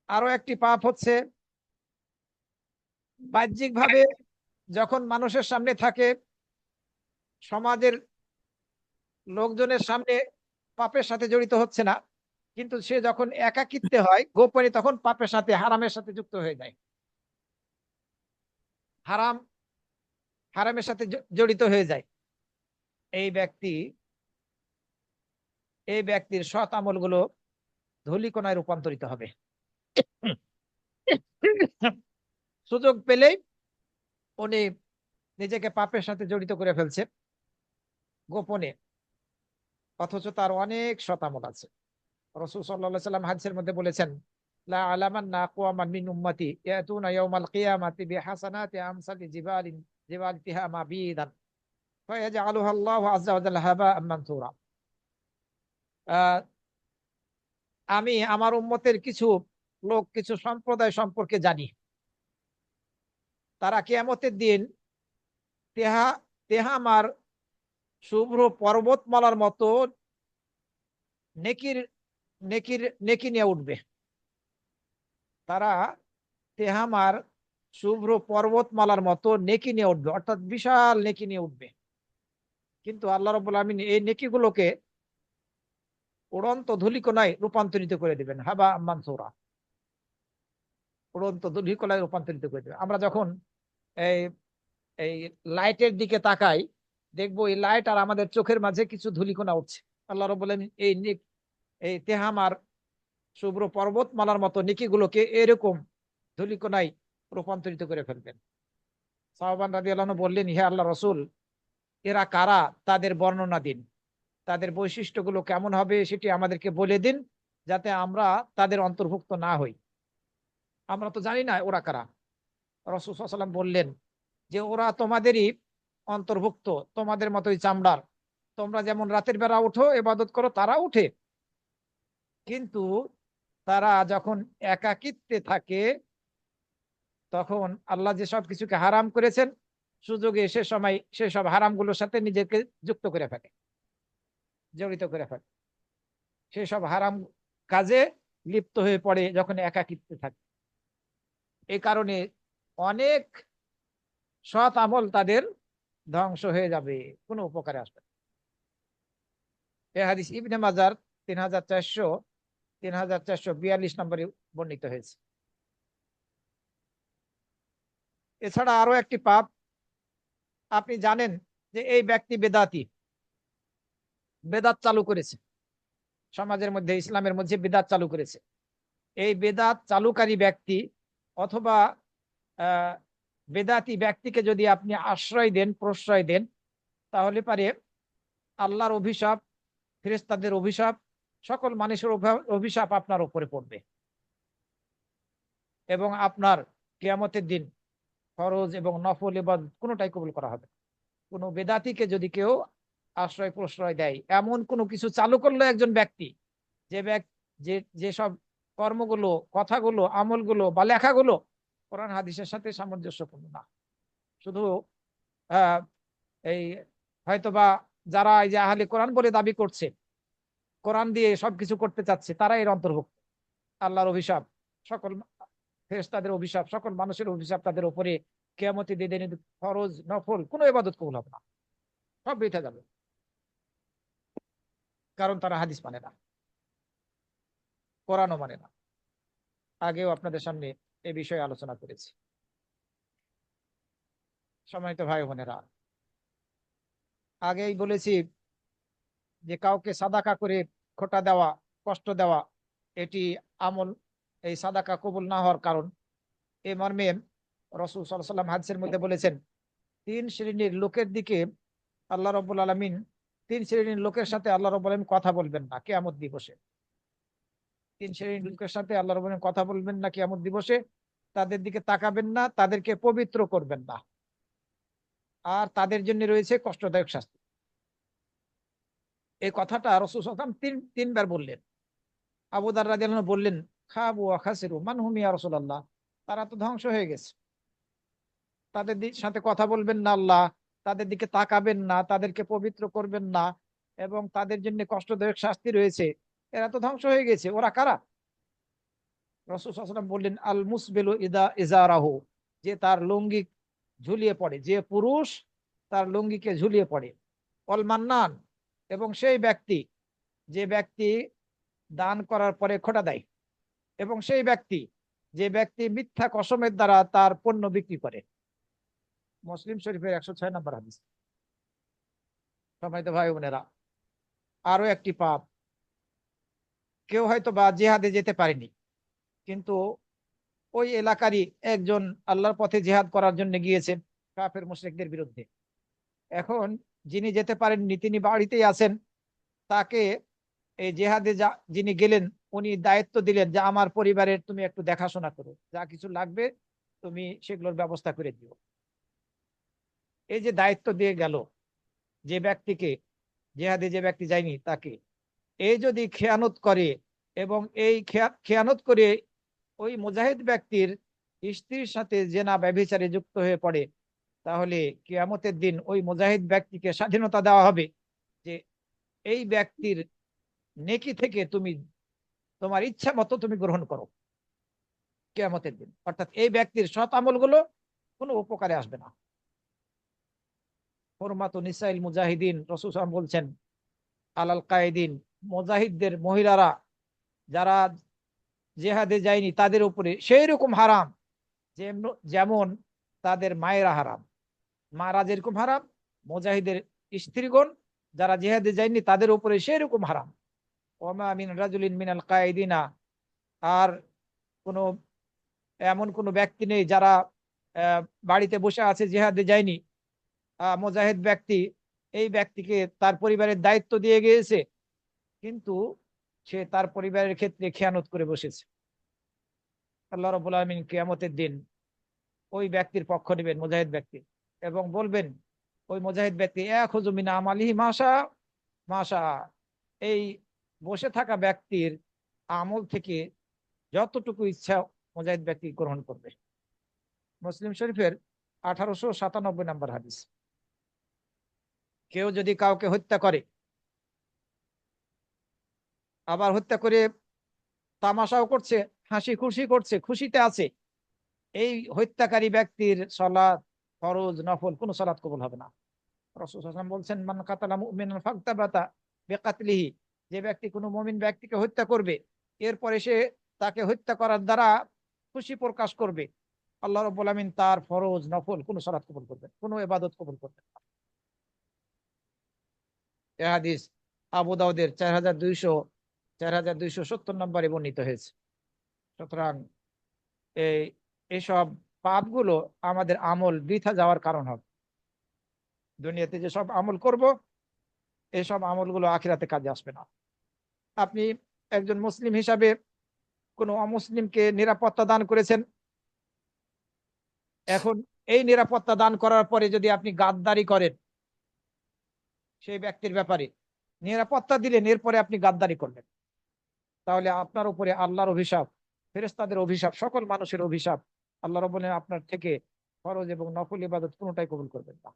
আরো একটি পাপ হচ্ছে বাহ্যিক ভাবে যখন মানুষের সামনে থাকে, সমাজের লোকজনের সামনে পাপের সাথে জড়িত হচ্ছে না, কিন্তু সে যখন একাকিত্বে হয় গোপনে, তখন পাপের সাথে হারামের সাথে যুক্ত হয়ে যায়, হারাম হারামের সাথে জড়িত হয়ে যায়। এই ব্যক্তি এই ব্যক্তির সৎ আমলগুলো ধূলিকণায় রূপান্তরিত হবে। সুযোগ পেলেই উনি নিজেকে পাপের সাথে জড়িত করে ফেলছে গোপনে, অথচ তার অনেক সৎ আমল আছে। রাসূল সাল্লাল্লাহু আলাইহি সাল্লাম হাদিসের মধ্যে বলেছেন, লা আলামান্না আকওয়ামান মিন উম্মতি ইয়াতুনা ইয়াউমাল কিয়ামাতি বিহাসানাতি আমসালি জিবাল তিহামা বিদান ফায়াজআলুহা আল্লাহু আযজা ওয়া জাল্লা হাবাআম মানসুরা। আমি আমার উম্মতের কিছু লোক, কিছু সম্প্রদায় সম্পর্কে জানি, তারা কিয়ামতের দিন তেহা তেহামার শুভ্র পর্বতমালার মতো নেকির নেকির নেকি নিয়ে উঠবে। তারা তেহামার শুভ্র পর্বতমালার মতো নেকি নিয়ে উঠবে, অর্থাৎ বিশাল নেকি নিয়ে উঠবে। কিন্তু আল্লাহ রাব্বুল আমিন এই নেকিগুলোকে উড়ন্ত ধূলিকণায় রূপান্তরিত করে দিবেন, হাবা মানসুরা, উড়ন্ত ধূলিকণায় রূপান্তরিত করে দিবেন। আমরা যখন এই এই লাইটের দিকে তাকাই, দেখবো এই লাইট আর আমাদের চোখের মাঝে কিছু ধূলিকণা উঠছে। আল্লাহ রাব্বুল আমিন এই তেহামার শুভ্র পর্বতমালার মতো নেকিগুলোকে এরকম ধূলিকণায় রূপান্তরিত করে ফেলবেন। সাহাবান রাদিয়াল্লাহু আনহু বললেন, হে আল্লাহ রাসূল, এরা কারা, তাদের বর্ণনা দিন, তাদের বৈশিষ্ট্যগুলো কেমন হবে সেটি আমাদেরকে বলে দিন, যাতে আমরা তাদের অন্তর্ভুক্ত না হই, আমরা তো জানি না ওরা কারা। রাসূল সাল্লাল্লাহু আলাইহি ওয়াসাল্লাম বললেন যে ওরা তোমাদেরই অন্তর্ভুক্ত, তোমাদের মতোই চামড়ার। তোমরা যেমন রাতের বেলা উঠো ইবাদত করো, তারা উঠে, কিন্তু তারা যখন একাকিত্বে থাকে তখন আল্লাহ যেসব কিছুকে হারাম করেছেন, সুযোগে সে সময় সেসব হারামগুলোর সাথে নিজেকে যুক্ত করে ফেলে, জড়িত করে ফেলে, সেসব হারাম কাজে লিপ্ত হয়ে পড়ে যখন একাকিত্বে থাকে। এই কারণে অনেক সৎ আমল তাদের ধ্বংস হয়ে যাবে, কোনো উপকারে আসবে না। এ হাদিস ইবনে মাজার 3442 নম্বরে বর্ণিত হয়েছে। এছাড়া আরো একটি পাপ, আপনি জানেন যে এই ব্যক্তি বেদাতি, বেদাত চালু করেছে, সমাজের মধ্যে ইসলামের মধ্যে বেদাত চালু করেছে। এই বেদাত চালুকারী ব্যক্তি অথবা বেদাতি ব্যক্তিকে যদি আপনি আশ্রয় দেন, প্রশ্রয় দেন, তাহলে পারে আল্লাহর অভিশাপ, ফেরেশতাদের অভিশাপ, সকল মানুষের অভিশাপ আপনার উপরে পড়বে এবং আপনার কিয়ামতের দিন ফরজ এবং নফল ইবাদত কোনোটাই কবুল করা হবে না। কোনো বেদাতিকে যদি কেউ আশ্রয় প্রশ্রয় দেয়, এমন কোনো কিছু চালু করলো একজন ব্যক্তি, যে যেসব কর্মগুলো, কথাগুলো, আমলগুলো বা লেখাগুলো কোরআন হাদিসের সাথে সামঞ্জস্যপূর্ণ না, শুধু আহ এই হয়তোবা যারা এই যে আহলে কোরআন বলে দাবি করছে, কোরআন দিয়ে সবকিছু করতে চাচ্ছে, তারা এর অন্তর্ভুক্ত। আল্লাহর অভিশাপ, সকল ফেরেশতাদের অভিশাপ, সকল মানুষের অভিশাপ তাদের উপরে কিয়ামতের দিনে ফরজ নফল কোনো ইবাদত কবুল হবে না, সব বেঁচে যাবে, কারণ তারা হাদিস মানে না, কোরআনও মানে না। আগেও আপনাদের সামনে এ বিষয়ে আলোচনা করেছি। সম্মানিত ভাই বোনেরা, আগেই বলেছি যে কাউকে সাদাকা করে খোটা দেওয়া, কষ্ট দেওয়া, এটি আমল, এই সাদাকা কবুল না হওয়ার কারণ। এ মর্মে রাসূল সাল্লাল্লাহু আলাইহি ওয়াসাল্লাম হাদিসের মধ্যে বলেছেন, তিন শ্রেণীর লোকের দিকে আল্লাহ রাব্বুল আলামিন, তিন শ্রেণীর লোকের সাথে আল্লাহ রাব্বুল আলামিন কথা বলবেন না কিয়ামত দিবসে। তিন শ্রেণীর লোকের সাথে আল্লাহ রাব্বুল আলামিন কথা বলবেন না কিয়ামত দিবসে। তাদের দিকে তাকাবেন না, তাদেরকে পবিত্র করবেন না, আর তাদের জন্য রয়েছে কষ্টদায়ক শাস্তি। এই কথাটা রাসূল সাল্লাল্লাহু আলাইহি ওয়াসাল্লাম তিনবার বললেন। আবু দার রাদিয়াল্লাহু আনহু বললেন, খাবু ওয়া খাসিরু মান হুম ইয়া রাসূলুল্লাহ, তারা তো ধ্বংস হয়ে গেছে। তাদের সাথে কথা বলবেন না আল্লাহ, তাদের দিকে তাকাবেন না, তাদেরকে পবিত্র করবেন না, এবং তাদের জন্য কষ্টদায়ক শাস্তি রয়েছে, এরা তো ধ্বংস হয়ে গেছে। ওরা কারা? রাসূল সাল্লাল্লাহু আলাইহি ওয়াসাল্লাম বললেন, আল মুসবিলু ইদা ইজারাহু, যে তার লুঙ্গি ঝুলিয়ে পড়ে, যে পুরুষ তার লুঙ্গিকে ঝুলিয়ে পড়ে। অল মান্নান, এবং সেই ব্যক্তি, যে ব্যক্তি দান করার পরে খোটা দেয়, এবং সেই ব্যক্তি, যে ব্যক্তি মিথ্যা কসমের দ্বারা তার পণ্য বিক্রি করে। মুসলিম শরীফের 106 নম্বর হাদিস। সম্মানিত ভাই বোনেরা, আরো একটি পাপ, কেউ হয়তো বা জিহাদে যেতে পারেনি, কিন্তু ওই এলাকারই একজন আল্লাহর পথে জিহাদ করার জন্য গিয়েছেন কাফের মুশরিকদের বিরুদ্ধে। এখন যিনি যেতে পারেননি, তিনি বাড়িতেই আছেন, তাকে এই জেহাদে যিনি গেলেন, উনি দায়িত্ব দিলেন যে আমার পরিবারের তুমি একটু দেখাশোনা করো, যা কিছু লাগবে তুমি সেগুলোর ব্যবস্থা করে দিও। এই যে দায়িত্ব দিয়ে গেল যে ব্যক্তিকে, জেহাদে যে ব্যক্তি যায়নি তাকে, এই যদি খেয়ানত করে, এবং এই খেয়ানত করে ওই মুজাহিদ ব্যক্তির স্ত্রীর সাথে জেনা ব্যভিচারে যুক্ত হয়ে পড়ে, তাহলে কিয়ামতের দিন ওই মুজাহিদ ব্যক্তিকে স্বাধীনতা দেওয়া হবে যে এই ব্যক্তির নেকি থেকে তুমি তোমার ইচ্ছা মতো তুমি গ্রহণ করো কিয়ামতের দিন। অর্থাৎ এই ব্যক্তির সৎ আমলগুলো কোনো উপকারে আসবে না। হুরমাতু নিসাইল মুজাহিদিন, রাসূল সাল্লাল্লাহু আলাইহি ওয়াসাল্লাম বলছেন, আলাল কায়েদিন, মুজাহিদদের মহিলারা যারা জেহাদে যায়নি তাদের উপরে সেই রকম হারাম যেমন তাদের মায়েরা হারাম। মারা যেরকম হারাম, মুজাহিদের স্ত্রীগণ যারা জেহাদে যায়নি তাদের উপরে সেই রকম হারাম। ওমা মিন রাজুলিন মিনাল কায়েদিনা, আর কোন এমন কোন ব্যক্তি নেই যারা বাড়িতে বসে আছে, জিহাদে যায়নি, মুজাহিদ ব্যক্তি, এই ব্যক্তিকে তার পরিবারের দায়িত্ব দিয়ে গিয়েছে, কিন্তু সে তার পরিবারের ক্ষেত্রে খেয়ানত করে বসেছে। আল্লাহ রাব্বুল আলামিন কিয়ামতের দিন ওই ব্যক্তির পক্ষ নেবেন, মুজাহিদ ব্যক্তি, এবং বলবেন ওই মুজাহিদ ব্যক্তি, ইয়াখুযু মিন আমালিহি মাশা মাশা, এই বসে থাকা ব্যক্তির আমল থেকে যতটুকু ইচ্ছা মুজাহিদ ব্যক্তি গ্রহণ করবে। মুসলিম শরীফের 1897 নম্বর হাদিস। কেউ যদি কাউকে হত্যা করে, আবার হত্যা করে তামাশাও করছে, হাসি খুশি করছে, খুশিতে আছে, এই হত্যাকারী ব্যক্তির সালাত, ফরজ নফল কোন সালাত কবুল হবে না। রাসূল সাল্লাল্লাহু আলাইহি ওয়াসাল্লাম বলছেন, মান কাতালা মুমিনান ফাকতাবাতা বিকাতলিহি, যে ব্যক্তি কোনো মুমিন ব্যক্তিকে হত্যা করবে, এরপরে সে তাকে হত্যা করার দ্বারা খুশি প্রকাশ করবে, আল্লাহ রাব্বুল আমিন তার ফরজ নফল কোন সালাত কবুল করবেন, কোন ইবাদত কবুল করবেন না। এই হাদিস আবু দাউদের 4270 নম্বরে বর্ণিত হয়েছে। সুতরাং এই এসব পাপগুলো আমাদের আমল বৃথা যাওয়ার কারণ হবে। দুনিয়াতে যে সব আমল করব, এইসব আমলগুলো আখিরাতে কাজে আসবে না। আপনি একজন মুসলিম হিসাবে কোনো অমুসলিমকে নিরাপত্তা দান করেছেন, এখন এই নিরাপত্তা দান করার পরে যদি আপনি গাদ্দারি করেন সেই ব্যক্তির ব্যাপারে, নিরাপত্তা দিলেন এরপরে আপনি গাদ্দারি করলেন, তাহলে আপনার উপরে আল্লাহর অভিশাপ, ফেরেশতাদের অভিশাপ, সকল মানুষের অভিশাপ। আল্লাহ রাব্বুল আলামিন আপনার থেকে ফরজ এবং নফল ইবাদত কোনোটাই কবুল করবেন না।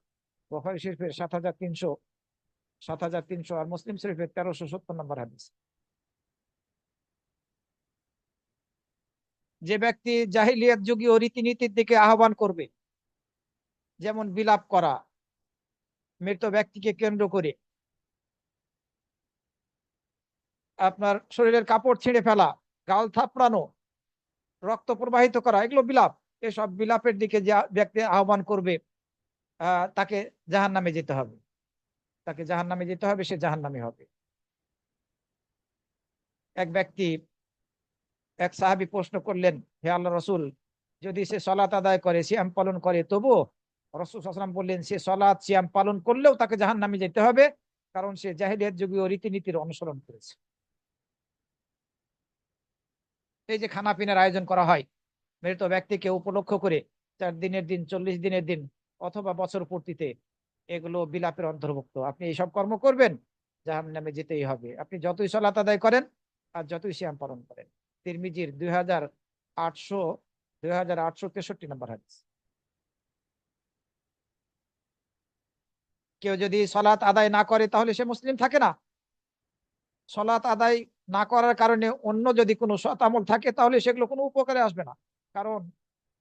বুখারী শরীফের ৭,৩০০ আর মুসলিম শরীফের ১৩৭০ নম্বর হাদিস। যে ব্যক্তি জাহিলিয়াত যুগীয় রীতিনীতির দিকে আহ্বান করবে, যেমন বিলাপ করা, মৃত ব্যক্তিকে কেন্দ্র করে আপনার শরীরের কাপড় ছিঁড়ে ফেলা, গাল থাপড়ানো, রক্ত প্রবাহিত করা, এগুলো বিলাপ। এসব বিলাপের দিকে যে ব্যক্তি আহ্বান করবে তাকে জাহান্নামে যেতে হবে, তাকে জাহান্নামে যেতে হবে, সে জাহান্নামী হবে। এক সাহাবী প্রশ্ন করলেন, হে আল্লাহ রসুল, যদি সে সলাত আদায় করে, সিয়াম পালন করে, তবুও? রাসূল সাল্লাল্লাহু আলাইহি ওয়াসাল্লাম বললেন, সে সলাত সিয়াম পালন করলেও তাকে জাহান্নামে যেতে হবে, কারণ সে জাহিলিয়াত যুগীয় রীতিনীতির অনুসরণ করেছে। এই যে খানা পিনার আয়োজন করা হয় মৃত ব্যক্তিকে উপলক্ষ করে, 4 দিনের দিন, 40 দিনের দিন, অথবা বছর পূর্তিতে, এগুলো বিলাপের অন্তর্ভুক্ত। আপনি এইসব কর্ম করবেন, জাহান্নামে যেতেই হবে, আপনি যতই সালাত আদায় করেন আর যতই সিয়াম পালন করেন। তিরমিজির 2863 নম্বর হাদিস। কেউ যদি সালাত আদায় না করে তাহলে সে মুসলিম থাকে না। সালাত আদায় না করার কারণে অন্য যদি কোনো সৎ আমল থাকে তাহলে সেগুলো কোনো উপকারে আসবে না। কারণ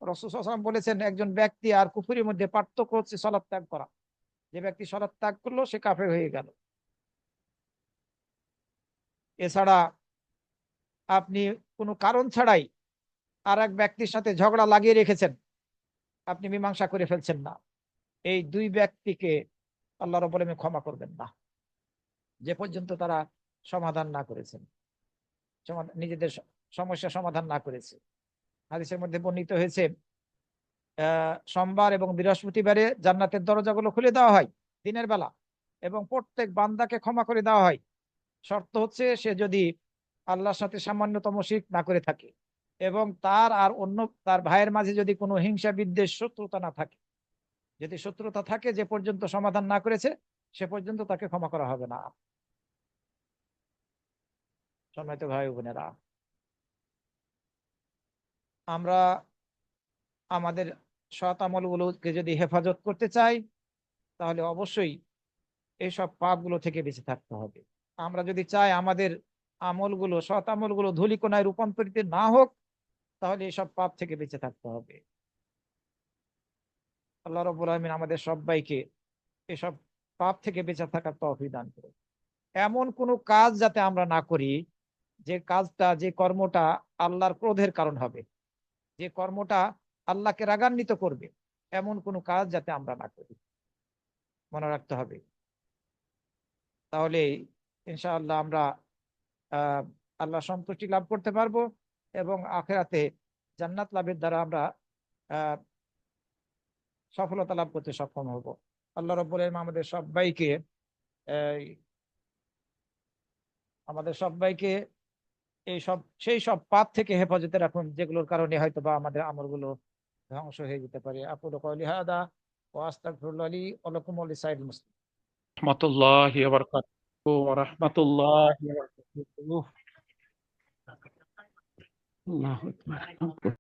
রাসূল সাল্লাল্লাহু আলাইহি ওয়াসাল্লাম বলেছেন, একজন ব্যক্তি আর কুফরির মধ্যে পার্থক্য হচ্ছে সালাত ত্যাগ করা। যে ব্যক্তি সালাত ত্যাগ করলো সে কাফের হয়ে গেল। এছাড়া আপনি কোনো কারণ ছাড়াই আর এক ব্যক্তির সাথে ঝগড়া লাগিয়ে রেখেছেন, আপনি মীমাংসা করে ফেলছেন না, এই দুই ব্যক্তিকে আল্লাহ রাব্বুল আলামিন ক্ষমা করবেন না যে পর্যন্ত তারা সমাধান না করেছেন, নিজেদের সমস্যা সমাধান না করেছে। হাদিসের মধ্যে বর্ণিত হয়েছে, সোমবার এবং বৃহস্পতিবারে জান্নাতের দরজাগুলো খুলে দেওয়া হয় দিনের বেলা, এবং প্রত্যেক বান্দাকে ক্ষমা করে দেওয়া হয়। শর্ত হচ্ছে সে যদি আল্লাহর সাথে সামান্যতম শিরক না করে থাকে, এবং তার আর অন্য তার ভাইয়ের মাঝে যদি কোনো হিংসা বিদ্বেষ শত্রুতা না থাকে। যদি শত্রুতা থাকে, যে পর্যন্ত সমাধান না করেছে সে পর্যন্ত তাকে ক্ষমা করা হবে না। সম্মানিত ভাই বোনেরা, আমরা আমাদের সৎ আমলগুলোকে যদি হেফাজত করতে চাই, তাহলে অবশ্যই এইসব পাপগুলো থেকে বেঁচে থাকতে হবে। আমরা যদি চাই আমাদের আমলগুলো, সৎ আমলগুলো ধূলিকণায় রূপান্তরিত না হোক, তাহলে এইসব পাপ থেকে বেঁচে থাকতে হবে। আল্লাহ রাব্বুল আলামিন আমাদের সবাইকে এসব পাপ থেকে বেঁচে থাকার তৌফিক দান করুন। এমন কোনো কাজ যাতে আমরা না করি, যে কাজটা, যে কর্মটা আল্লাহর ক্রোধের কারণ হবে, যে কর্মটা আল্লাহকে রাগান্বিত করবে, এমন কোনো কাজ যাতে আমরা না করি, মনে রাখতে হবে। তাহলে ইনশাআল্লাহ আমরা আহ আল্লাহ সন্তুষ্টি লাভ করতে পারবো, এবং আখিরাতে জান্নাত লাভের দ্বারা আমরা আহ সফলতা লাভ করতে সক্ষম হব। আল্লাহ রাব্বুল আলামিন আহ, আমাদের সবাইকে সেই সব পাপ থেকে হেফাজতে রাখুন, যেগুলোর কারণে হয়তো বা আমাদের আমলগুলো ধ্বংস হয়ে যেতে পারে। আকুলু কওলি হাদা ওয়া আস্তাগফিরুল্লাহ লি ওয়া লাকুম ওয়া লিসাইরিল মুসলিমিন। রহমতুল্লাহি ওয়া বারাকাতুহু ওয়া রাহমাতুল্লাহি ওয়া বারাকাতুহু। আল্লাহু আকবার।